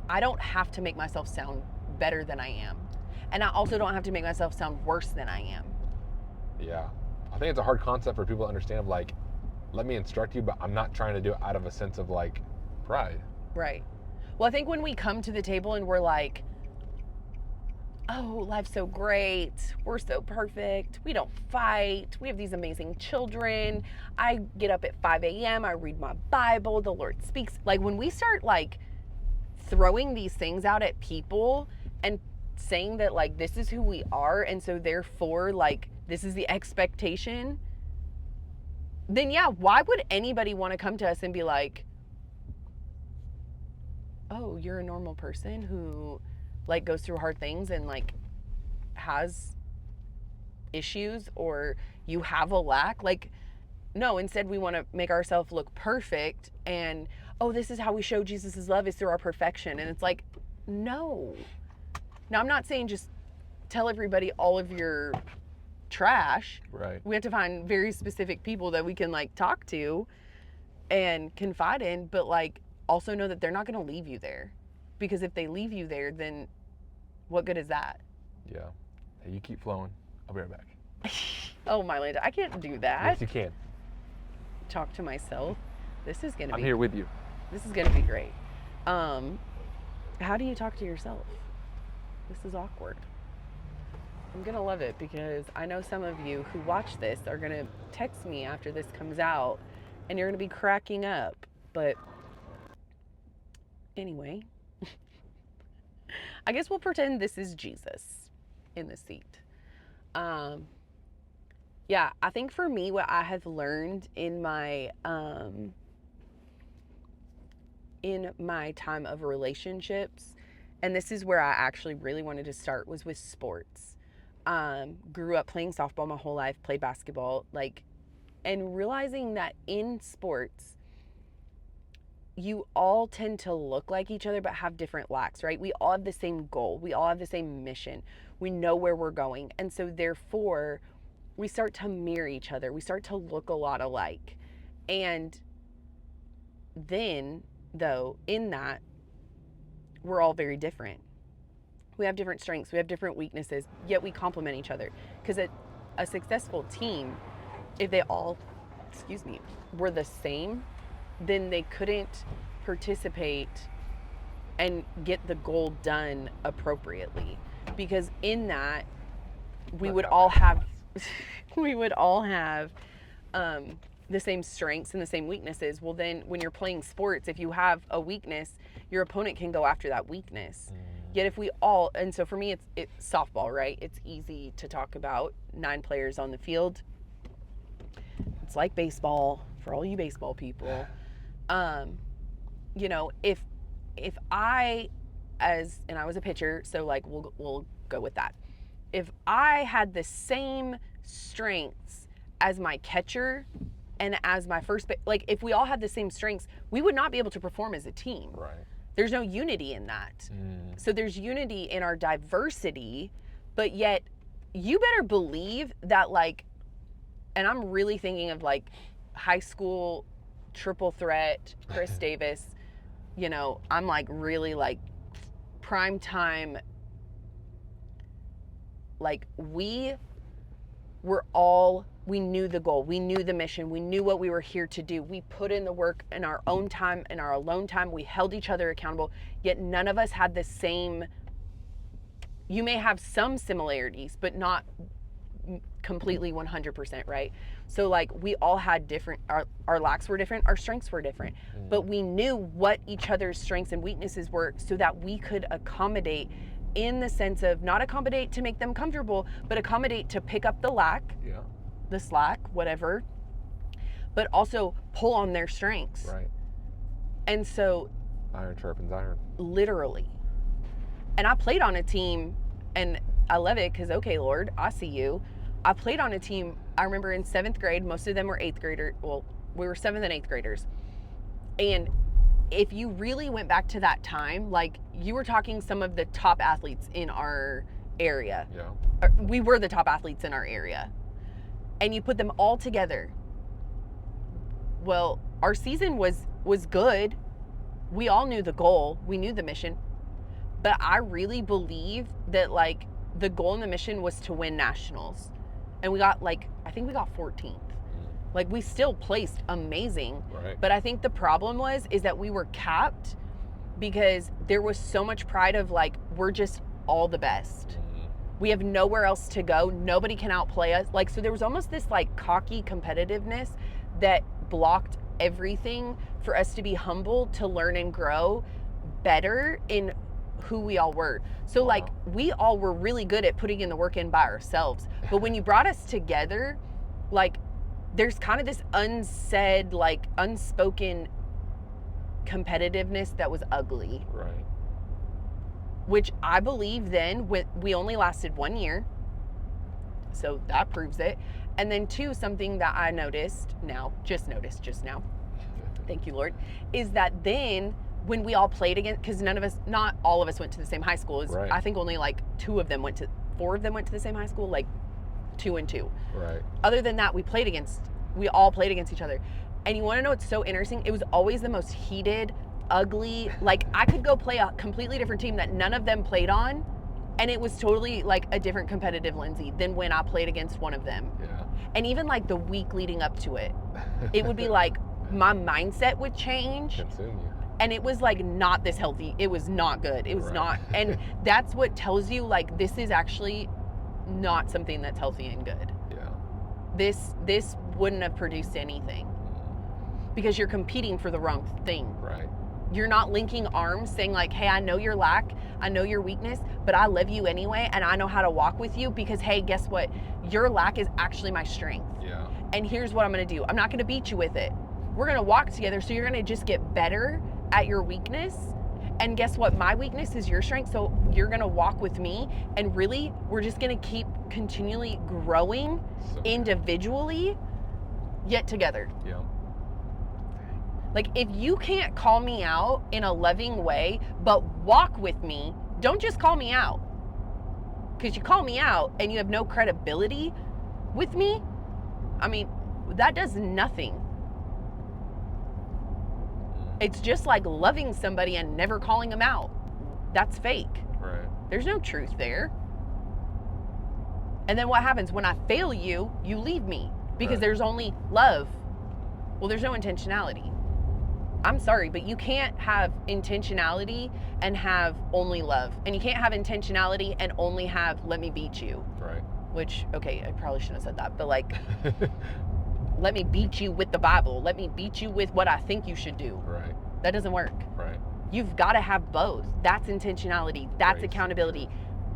I don't have to make myself sound better than I am. And I also don't have to make myself sound worse than I am. Yeah. I think it's a hard concept for people to understand of, like, let me instruct you, but I'm not trying to do it out of a sense of, like, pride. Right. Well, I think when we come to the table and we're like, oh, life's so great, we're so perfect, we don't fight, we have these amazing children, I get up at 5 a.m., I read my Bible, the Lord speaks. Like, when we start, like, throwing these things out at people and saying that, like, this is who we are, and so therefore, like, this is the expectation, then yeah, why would anybody want to come to us and be like, oh, you're a normal person who, like, goes through hard things and, like, has issues, or you have a lack? Like, no, instead we want to make ourselves look perfect, and, oh, this is how we show Jesus' love, is through our perfection. And it's like, no. Now, I'm not saying just tell everybody all of your trash. Right. We have to find very specific people that we can, like, talk to and confide in, but, like, also know that they're not going to leave you there. Because if they leave you there, then what good is that? Yeah. Hey, you keep flowing. I'll be right back. Oh, Mylanda, I can't do that. Yes, you can. Talk to myself. This is going to be... I'm here with you. This is going to be great. How do you talk to yourself? This is awkward. I'm going to love it, because I know some of you who watch this are going to text me after this comes out, and you're going to be cracking up. But anyway, I guess we'll pretend this is Jesus in the seat. Yeah, I think for me, what I have learned in my time of relationships, and this is where I actually really wanted to start, was with sports. Grew up playing softball my whole life, played basketball, like, and realizing that in sports, you all tend to look like each other but have different lacks, right? We all have the same goal. We all have the same mission. We know where we're going. And so therefore, we start to mirror each other. We start to look a lot alike. And then, though, in that, we're all very different. We have different strengths. We have different weaknesses, yet we complement each other. Because a successful team, if they all, were the same, then they couldn't participate and get the goal done appropriately. Because in that, we would all have the same strengths and the same weaknesses. Well, then when you're playing sports, if you have a weakness, your opponent can go after that weakness. Yet if we all, and so for me, it's softball, right? It's easy to talk about 9 players on the field. It's like baseball for all you baseball people. You know, if I, and I was a pitcher, so, like, we'll go with that. If I had the same strengths as my catcher and as my first, like, if we all had the same strengths, we would not be able to perform as a team. Right. There's no unity in that. So there's unity in our diversity, but yet you better believe that, like, and I'm really thinking of, like, high school triple threat, Chris Davis, you know, I'm, like, really, like, prime time. Like, we we knew the goal, we knew the mission, we knew what we were here to do. We put in the work in our own time, in our alone time. We held each other accountable, yet none of us had the same. You may have some similarities, but not completely 100%, right? So like we all had different, our lacks were different, our strengths were different, but we knew what each other's strengths and weaknesses were so that we could accommodate, in the sense of not accommodate to make them comfortable, but accommodate to pick up the lack, the slack, whatever, but also pull on their strengths. Right. And so iron sharpens iron. Literally. And I played on a team, and I love it because, okay, Lord, I see you. I played on a team, I remember in 7th grade, most of them were 8th graders. Well, we were 7th and 8th graders. And if you really went back to that time, like you were talking some of the top athletes in our area. Yeah. We were the top athletes in our area. And you put them all together. Well, our season was good. We all knew the goal. We knew the mission. But I really believe that like the goal and the mission was to win nationals. And we got I think we got 14th. Like we still placed amazing. Right. But I think the problem is that we were capped because there was so much pride of like, we're just all the best. We have nowhere else to go. Nobody can outplay us. Like, so there was almost this like cocky competitiveness that blocked everything for us to be humble, to learn and grow better in who we all were. So like we all were really good at putting in the work in by ourselves. But when you brought us together, like there's kind of this unsaid, like unspoken competitiveness that was ugly. Right. Which I believe then we only lasted 1 year. So that proves it. And then 2, something that I noticed now, just now, thank you, Lord, is that then when we all played against, because not all of us went to the same high school. Right. I think only like 4 of them went to the same high school, like 2 and 2. Right. Other than that, we all played against each other. And you want to know what's so interesting? It was always the most heated, ugly, like I could go play a completely different team that none of them played on, and it was totally like a different competitive Lindsay than when I played against one of them. Yeah. And even like the week leading up to it, it would be like my mindset would change. Consume you. And it was like not this healthy. It was not good. It was not. And that's what tells you like this is actually not something that's healthy and good. Yeah. This wouldn't have produced anything because you're competing for the wrong thing. Right. You're not linking arms saying like, hey, I know your lack, I know your weakness, but I love you anyway, and I know how to walk with you because, hey, guess what? Your lack is actually my strength. Yeah. And here's what I'm going to do. I'm not going to beat you with it. We're going to walk together, so you're going to just get better at your weakness. And guess what? My weakness is your strength, so you're going to walk with me. And really, we're just going to keep continually growing individually, yet together. Yeah. Like, if you can't call me out in a loving way, but walk with me, don't just call me out. Because you call me out and you have no credibility with me, I mean, that does nothing. It's just like loving somebody and never calling them out. That's fake. Right. There's no truth there. And then what happens? When I fail you, you leave me because there's only love. Well, there's no intentionality. I'm sorry, but you can't have intentionality and have only love. And you can't have intentionality and only have let me beat you. Right. Which, okay, I probably shouldn't have said that, but like, let me beat you with the Bible. Let me beat you with what I think you should do. Right. That doesn't work. Right. You've got to have both. That's intentionality. That's accountability.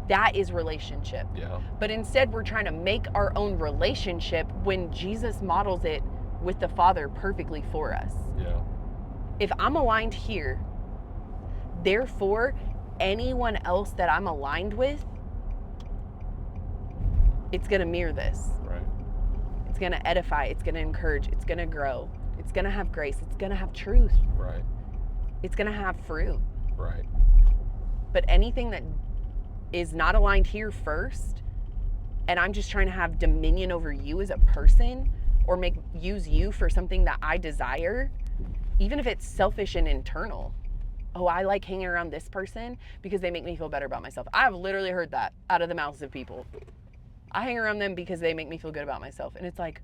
That is relationship. Yeah. But instead, we're trying to make our own relationship when Jesus models it with the Father perfectly for us. Yeah. If I'm aligned here, therefore, anyone else that I'm aligned with, it's going to mirror this. Right. It's going to edify. It's going to encourage. It's going to grow. It's going to have grace. It's going to have truth. Right. It's going to have fruit. Right. But anything that is not aligned here first, and I'm just trying to have dominion over you as a person, or use you for something that I desire, even if it's selfish and internal. Oh, I like hanging around this person because they make me feel better about myself. I've literally heard that out of the mouths of people. I hang around them because they make me feel good about myself. And it's like,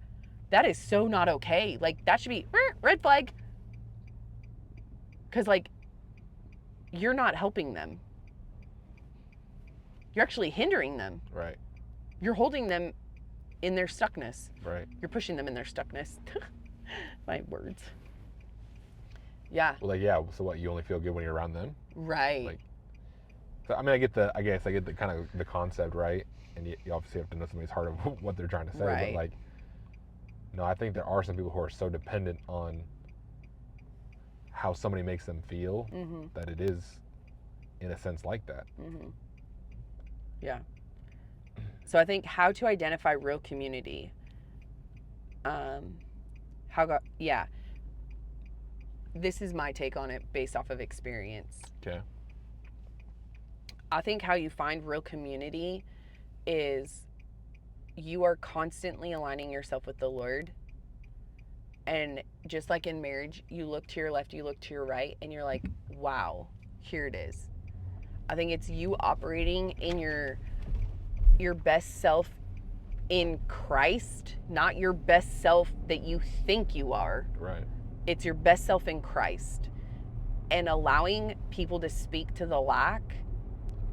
that is so not okay. Like, that should be red flag. Because, like, you're not helping them. You're actually hindering them. Right. You're holding them in their stuckness. Right. You're pushing them in their stuckness. My words. Yeah. Well, like, yeah. So what? You only feel good when you're around them? Right. Like, so, I mean, I get the kind of the concept, right? And you obviously have to know somebody's heart of what they're trying to say. Right. But like, no, I think there are some people who are so dependent on how somebody makes them feel that it is, in a sense, like that. Yeah. So I think how to identify real community. This is my take on it based off of experience. Okay. I think how you find real community is you are constantly aligning yourself with the Lord. And just like in marriage, you look to your left, you look to your right, and you're like, wow, here it is. I think it's you operating in your best self in Christ, not your best self that you think you are. Right. It's your best self in Christ. And allowing people to speak to the lack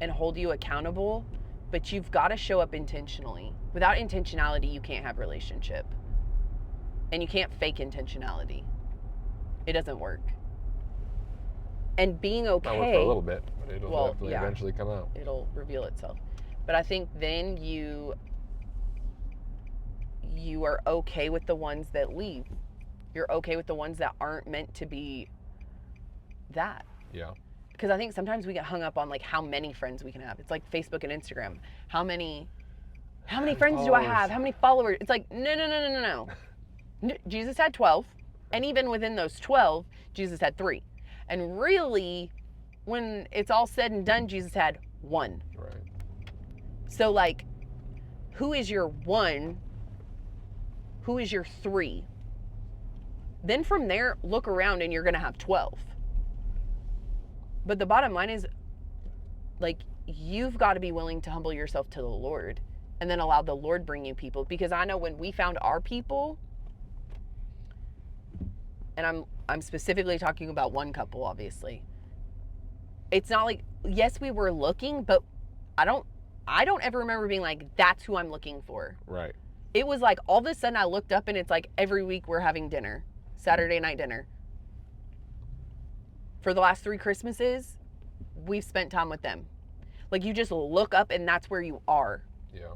and hold you accountable, but you've got to show up intentionally. Without intentionality, you can't have relationship. And you can't fake intentionality. It doesn't work. And being okay. Might work for a little bit, but it'll definitely eventually come out. It'll reveal itself. But I think then you are okay with the ones that leave. You're okay with the ones that aren't meant to be that. Yeah. Because I think sometimes we get hung up on like how many friends we can have. It's like Facebook and Instagram. How many friends do I have? How many followers? It's like, no. Jesus had 12. And even within those 12, Jesus had 3. And really, when it's all said and done, Jesus had 1. Right. So like, who is your 1? Who is your 3? Then from there, look around and you're going to have 12. But the bottom line is, like, you've got to be willing to humble yourself to the Lord and then allow the Lord bring you people. Because I know when we found our people, and I'm specifically talking about one couple, obviously. It's not like, yes, we were looking, but I don't ever remember being like, that's who I'm looking for. Right. It was like all of a sudden I looked up and it's like every week we're having dinner, Saturday night dinner. For the last 3 Christmases, we've spent time with them. Like, you just look up and that's where you are. Yeah.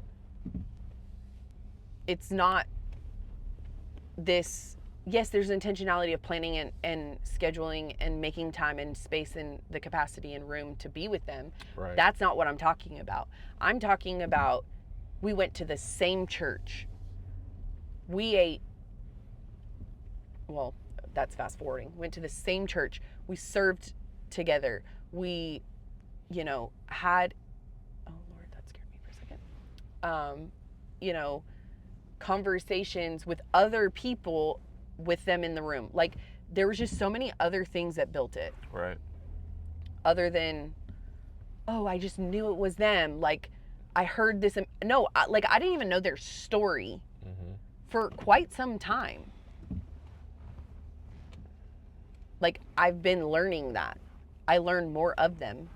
It's not this, yes, there's intentionality of planning and scheduling and making time and space and the capacity and room to be with them. Right. That's not what I'm talking about. I'm talking about we went to the same church. We ate, well, that's fast forwarding. Went to the same church. We served together. We, had, oh Lord, that scared me for a second. Conversations with other people with them in the room. Like, there was just so many other things that built it. Right. Other than, oh, I just knew it was them. Like, I heard this. No, I didn't even know their story for quite some time. Like, I've been learning that. I learned more of them.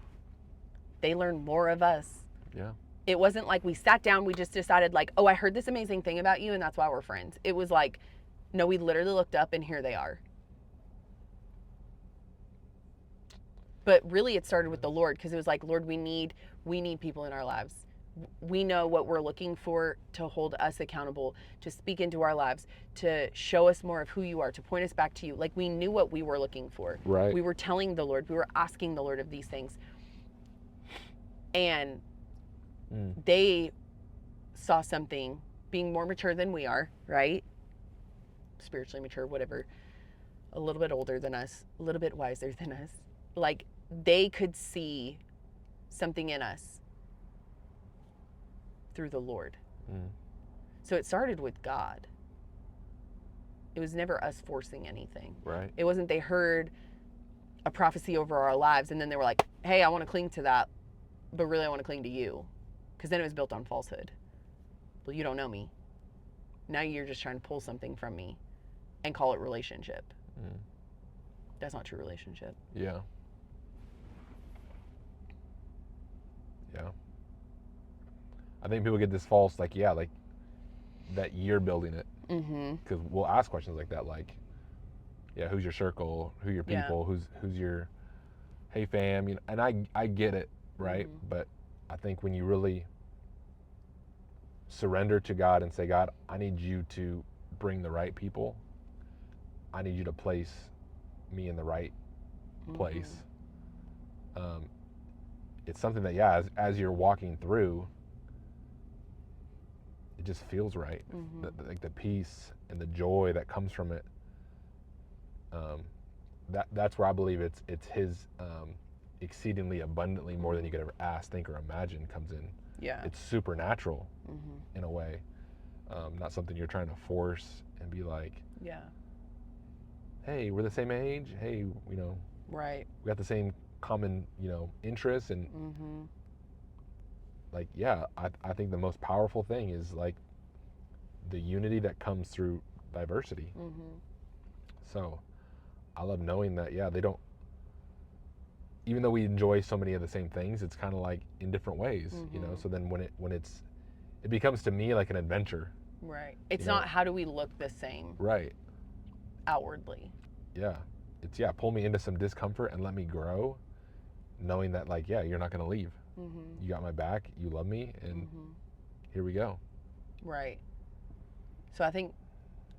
They learned more of us. Yeah. It wasn't like we sat down, we just decided like, oh, I heard this amazing thing about you and that's why we're friends. It was like, no, we literally looked up and here they are. But really it started with the Lord, because it was like, Lord, we need people in our lives. We know what we're looking for to hold us accountable, to speak into our lives, to show us more of who you are, to point us back to you. Like, we knew what we were looking for. Right. We were telling the Lord, we were asking the Lord of these things. And they saw something, being more mature than we are, right? Spiritually mature, whatever. A little bit older than us, a little bit wiser than us. Like, they could see something in us through the Lord. So it started with God. It was never us forcing anything. Right. It wasn't they heard a prophecy over our lives and then they were like, hey, I want to cling to that, but really I want to cling to you. Because then it was built on falsehood. Well, you don't know me. Now you're just trying to pull something from me and call it relationship. That's not true relationship. Yeah. Yeah. I think people get this false, like, yeah, like that you're building it. Because we'll ask questions like that, like, yeah, who's your circle? Who are your people? Who's your, hey fam? You know, and I get it, right? But I think when you really surrender to God and say, God, I need you to bring the right people. I need you to place me in the right place. It's something that, yeah, as you're walking through, it just feels right. Like the peace and the joy that comes from it. That's where I believe it's His exceedingly abundantly more than you could ever ask, think, or imagine comes in. Yeah. It's supernatural in a way. Not something you're trying to force and be like, yeah, hey, we're the same age. Hey, you know, right. We got the same common, you know, interests and like, yeah, I think the most powerful thing is like the unity that comes through diversity. So I love knowing that, yeah, they don't, even though we enjoy so many of the same things, it's kind of like in different ways, you know. So then when it becomes to me like an adventure. Right. It's not how do we look the same. Right. Outwardly. Yeah. It's, yeah, pull me into some discomfort and let me grow, knowing that, like, yeah, you're not going to leave. You got my back, you love me, and here we go. Right. So I think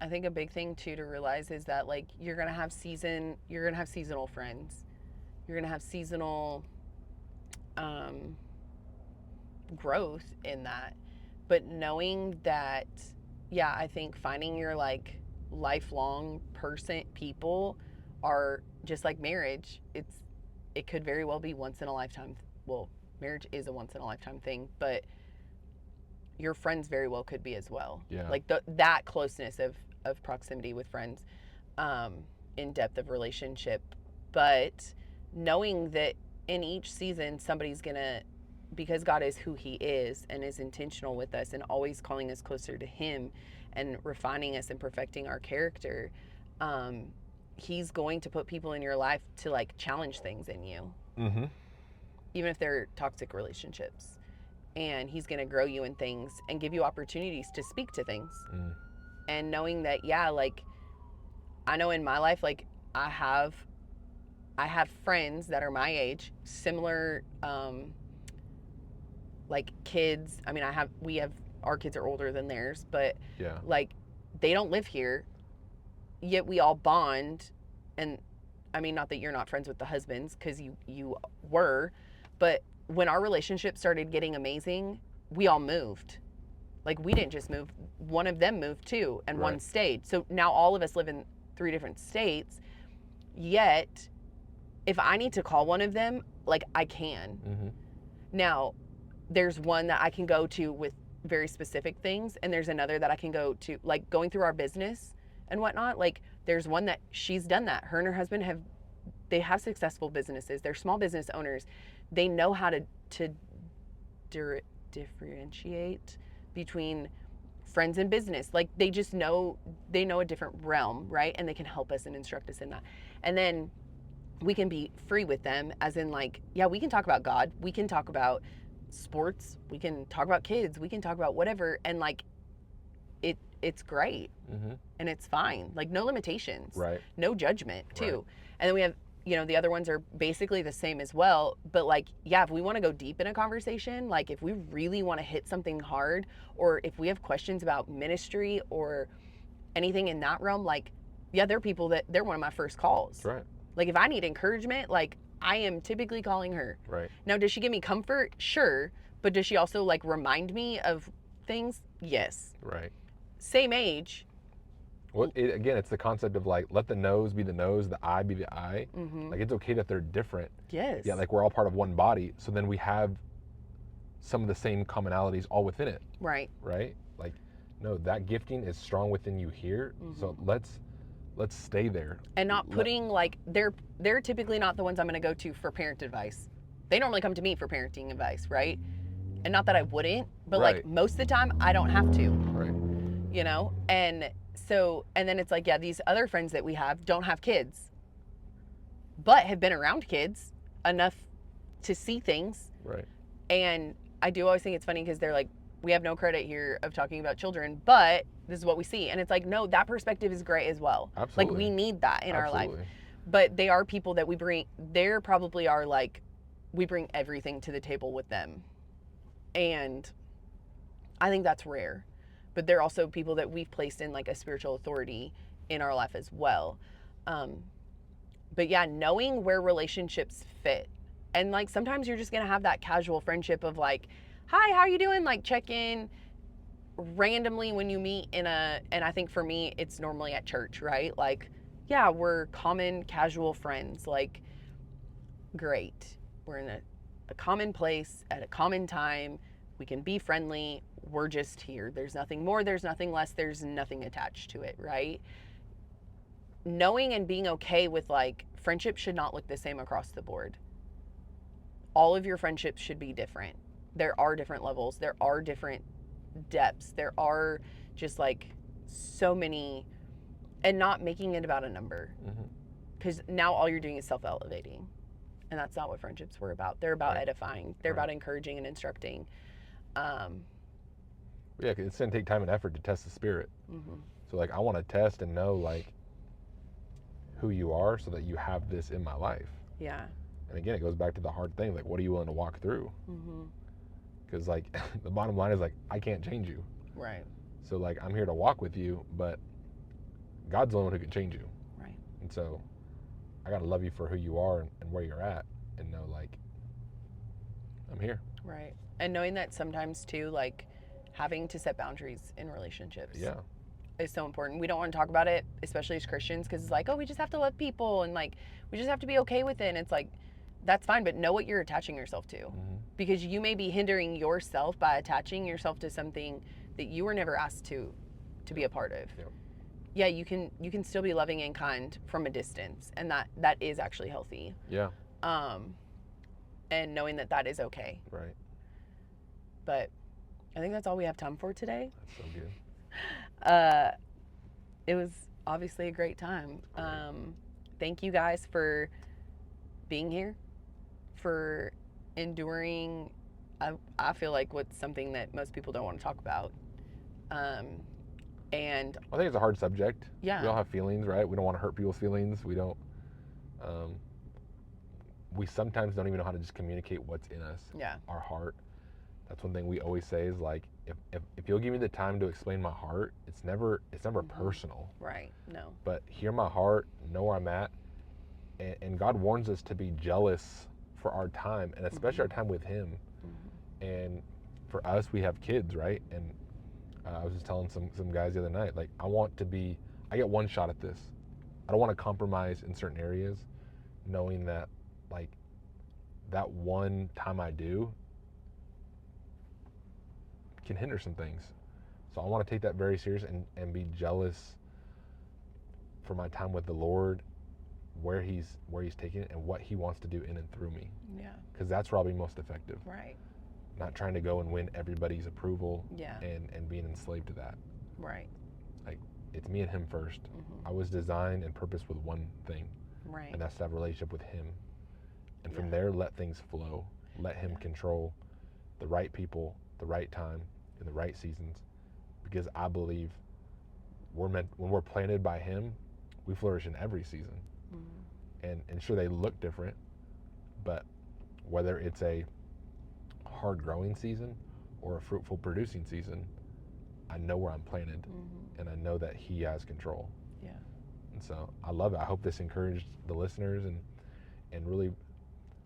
a big thing too to realize is that, like, you're gonna have seasonal friends. You're gonna have seasonal growth in that. But knowing that, yeah, I think finding your like lifelong people are just like marriage. It could very well be once in a lifetime. Well, marriage is a once in a lifetime thing, but your friends very well could be as well. Yeah. Like that closeness of proximity with friends, in depth of relationship. But knowing that in each season somebody's gonna, because God is who He is and is intentional with us and always calling us closer to Him and refining us and perfecting our character, He's going to put people in your life to like challenge things in you, even if they're toxic relationships. And He's going to grow you in things and give you opportunities to speak to things. And knowing that, yeah, like I know in my life, like I have friends that are my age, similar, like kids. I mean, our kids are older than theirs, but yeah, like they don't live here, yet we all bond. And I mean, not that you're not friends with the husbands, because you were, but when our relationship started getting amazing, we all moved. Like we didn't just move, one of them moved too, and one stayed. So now all of us live in 3 different states, yet if I need to call one of them, like I can. Now, there's one that I can go to with very specific things, and there's another that I can go to, like going through our business and whatnot. Like there's one that she's done that. Her and her husband have successful businesses. They're small business owners. They know how to differentiate between friends and business. Like they know a different realm, right? And they can help us and instruct us in that. And then we can be free with them, as in like, yeah, we can talk about God, we can talk about sports, we can talk about kids, we can talk about whatever, and like it's great. And it's fine, like no limitations, right? No judgment too. And then we have, you know, the other ones are basically the same as well, but like, yeah, if we want to go deep in a conversation, like if we really want to hit something hard, or if we have questions about ministry or anything in that realm, like, yeah, they're people that they're one of my first calls. Right. Like if I need encouragement, like I am typically calling her. Right. Now, does she give me comfort? Sure. But does she also like remind me of things? Yes. Right. Same age. Well, again, it's the concept of like, let the nose be the nose, the eye be the eye. Like it's okay that they're different. Yes. Yeah, like we're all part of one body. So then we have some of the same commonalities all within it. Right. Right? Like, no, that gifting is strong within you here. So let's stay there. And not putting like, they're typically not the ones I'm going to go to for parent advice. They normally come to me for parenting advice, right? And not that I wouldn't, but Right. like most of the time I don't have to, Right. you know? And so, and then it's like, yeah, these other friends that we have don't have kids, but have been around kids enough to see things. Right. And I do always think it's funny because they're like, we have no credit here of talking about children, but this is what we see. And it's like, no, that perspective is great as well. Absolutely. Like we need that in our life. Absolutely. But they are people that we bring, there probably are like, we bring everything to the table with them. And I think that's rare. But they're also people that we've placed in like a spiritual authority in our life as well. But yeah, knowing where relationships fit. And like sometimes you're just going to have that casual friendship of like, hi, how you doing? Like check in randomly when you meet and I think for me, it's normally at church, right? Like, yeah, we're common casual friends. Like, great. We're in a common place at a common time. We can be friendly. We're just here. There's nothing more. There's nothing less. There's nothing attached to it, right? Knowing and being okay with like friendship should not look the same across the board. All of your friendships should be different. There are different levels. There are different depths. There are just like so many, and not making it about a number. Because now all you're doing is self-elevating. And that's not what friendships were about. They're about edifying. They're about encouraging and instructing. Yeah, it's going to take time and effort to test the spirit. So like I want to test and know like who you are so that you have this in my life. Yeah. And again, it goes back to the hard thing. Like, what are you willing to walk through? Because like the bottom line is like, I can't change you. Right. So like, I'm here to walk with you, but God's the only one who can change you. Right. And so I got to love you for who you are and where you're at and know like, I'm here. Right. And knowing that sometimes too, like having to set boundaries in relationships. Yeah. Is so important. We don't want to talk about it, especially as Christians, because it's like, oh, we just have to love people and like we just have to be okay with it. And it's like, that's fine, but know what you're attaching yourself to, because you may be hindering yourself by attaching yourself to something that you were never asked to be a part of. Yeah, you can still be loving and kind from a distance, and that is actually healthy. Yeah. And knowing that is okay. Right. But I think that's all we have time for today. That's so good. It was obviously a great time. Thank you guys for being here, for enduring. I feel like what's something that most people don't want to talk about. And I think it's a hard subject. Yeah. We all have feelings, right? We don't want to hurt people's feelings. We don't. We sometimes don't even know how to just communicate what's in us. Yeah. Our heart. That's one thing we always say is like, if you'll give me the time to explain my heart, it's never personal. Right. No. But hear my heart, know where I'm at, and God warns us to be jealous for our time, and especially our time with Him. And for us, we have kids, right? And I was just telling some guys the other night, like I get one shot at this. I don't want to compromise in certain areas, knowing that like that one time I do can hinder some things. So I want to take that very serious and be jealous for my time with the Lord, where he's taking it and what He wants to do in and through me. Yeah. Because that's where I'll be most effective. Right. Not trying to go and win everybody's approval. Yeah. And being enslaved to that. Right. Like it's me and Him first. I was designed and purposed with one thing. Right. And that's to have a relationship with Him. And from there, let things flow. Let Him control the right people, the right time, in the right seasons. Because I believe when we're planted by Him, we flourish in every season. And sure, they look different, but whether it's a hard growing season or a fruitful producing season, I know where I'm planted, and I know that He has control. Yeah. And so I love it. I hope this encouraged the listeners and really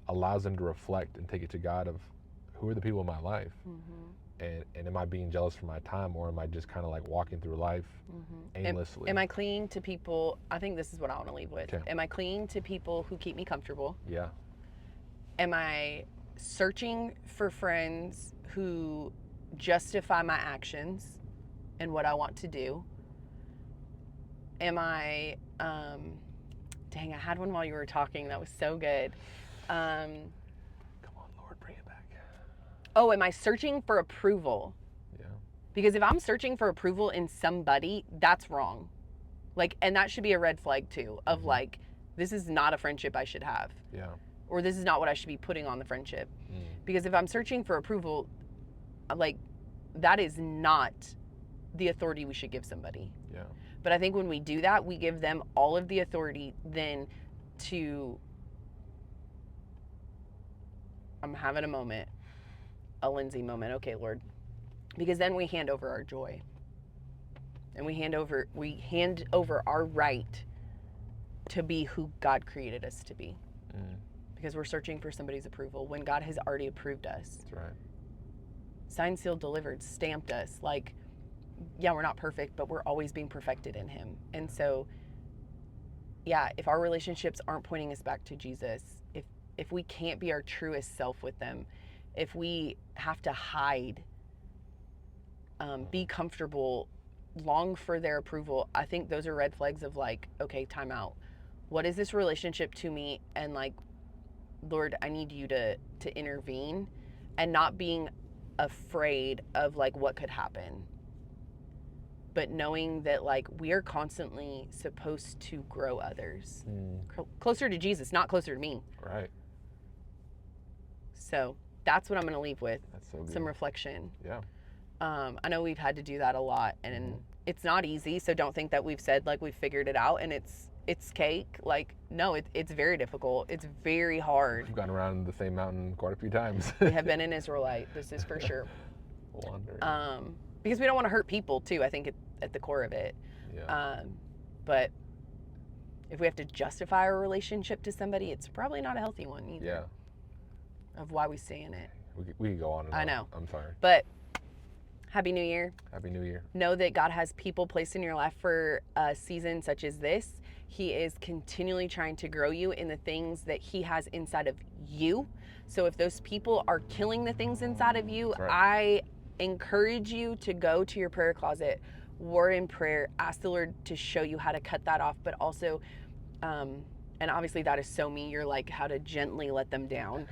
allows them to reflect and take it to God of who are the people in my life. And am I being jealous for my time, or am I just kind of like walking through life aimlessly? Am I clinging to people? I think this is what I want to leave with. Okay. Am I clinging to people who keep me comfortable? Yeah. Am I searching for friends who justify my actions and what I want to do? Am I, dang, I had one while you were talking that was so good. Come on, Lord, bring it back. Oh, am I searching for approval? Yeah. Because if I'm searching for approval in somebody, that's wrong. Like, and that should be a red flag too, of like, this is not a friendship I should have. Yeah. Or this is not what I should be putting on the friendship. Mm. Because if I'm searching for approval, like, that is not the authority we should give somebody. Yeah. But I think when we do that, we give them all of the authority then to, I'm having a moment, a Lindsay moment. Okay, Lord. Because then we hand over our joy. And we hand over our right to be who God created us to be. Because we're searching for somebody's approval when God has already approved us. That's right. Signed, sealed, delivered, stamped us. Like, yeah, we're not perfect, but we're always being perfected in him. And so, yeah, if our relationships aren't pointing us back to Jesus, if we can't be our truest self with them, if we have to hide, be comfortable, long for their approval, I think those are red flags of like, okay, time out. What is this relationship to me? And like, Lord, I need you to intervene, and not being afraid of like what could happen, but knowing that like we are constantly supposed to grow others closer to Jesus, not closer to me. Right. So that's what I'm going to leave with. That's so good. Some reflection. Yeah. I know we've had to do that a lot, and it's not easy. So don't think that we've said like we've figured it out and it's cake. Like, no, it's very difficult. It's very hard. We've gone around the same mountain quite a few times. We have been an Israelite. This is for sure. Wandering. Because we don't want to hurt people too. I think at the core of it. Yeah. But if we have to justify our relationship to somebody, it's probably not a healthy one either. Yeah. Of why we stay in it. We could go on and on. I know. I'm sorry. But Happy New Year. Happy New Year. Know that God has people placed in your life for a season such as this. He is continually trying to grow you in the things that he has inside of you. So if those people are killing the things inside of you, Right. I encourage you to go to your prayer closet, war in prayer, ask the Lord to show you how to cut that off, but also, and obviously that is so me, you're like how to gently let them down.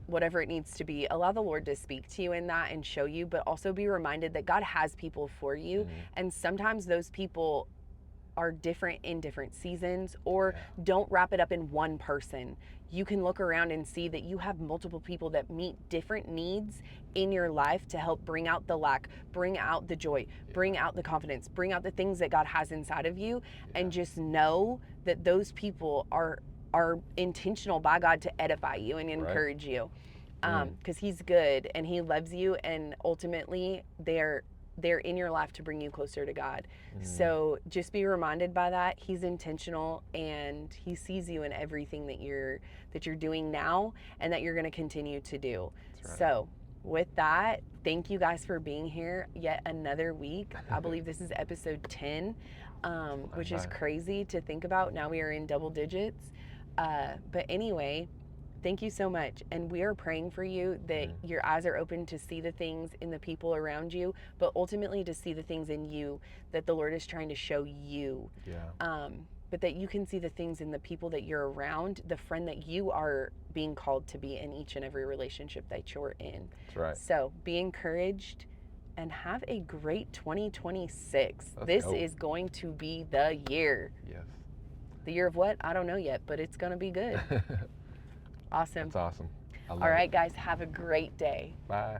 Whatever it needs to be, allow the Lord to speak to you in that and show you, but also be reminded that God has people for you. And sometimes those people are different in different seasons, or don't wrap it up in one person. You can look around and see that you have multiple people that meet different needs in your life to help bring out the lack, bring out the joy, bring out the confidence, bring out the things that God has inside of you. And just know that those people are intentional by God to edify you and encourage you. Because he's good and he loves you, and ultimately they're in your life to bring you closer to God. So just be reminded by that. He's intentional and he sees you in everything that you're doing now and that you're going to continue to do. Right. So with that, thank you guys for being here yet another week. I believe this is episode 10, which is crazy to think about. Now we are in double digits. But anyway, thank you so much. And we are praying for you that your eyes are open to see the things in the people around you, but ultimately to see the things in you that the Lord is trying to show you. But that you can see the things in the people that you're around, the friend that you are being called to be in each and every relationship that you're in. That's right. So be encouraged and have a great 2026. This is going to be the year. Yes. The year of what? I don't know yet, but it's going to be good. Awesome. That's awesome. All right, guys, have a great day. Bye.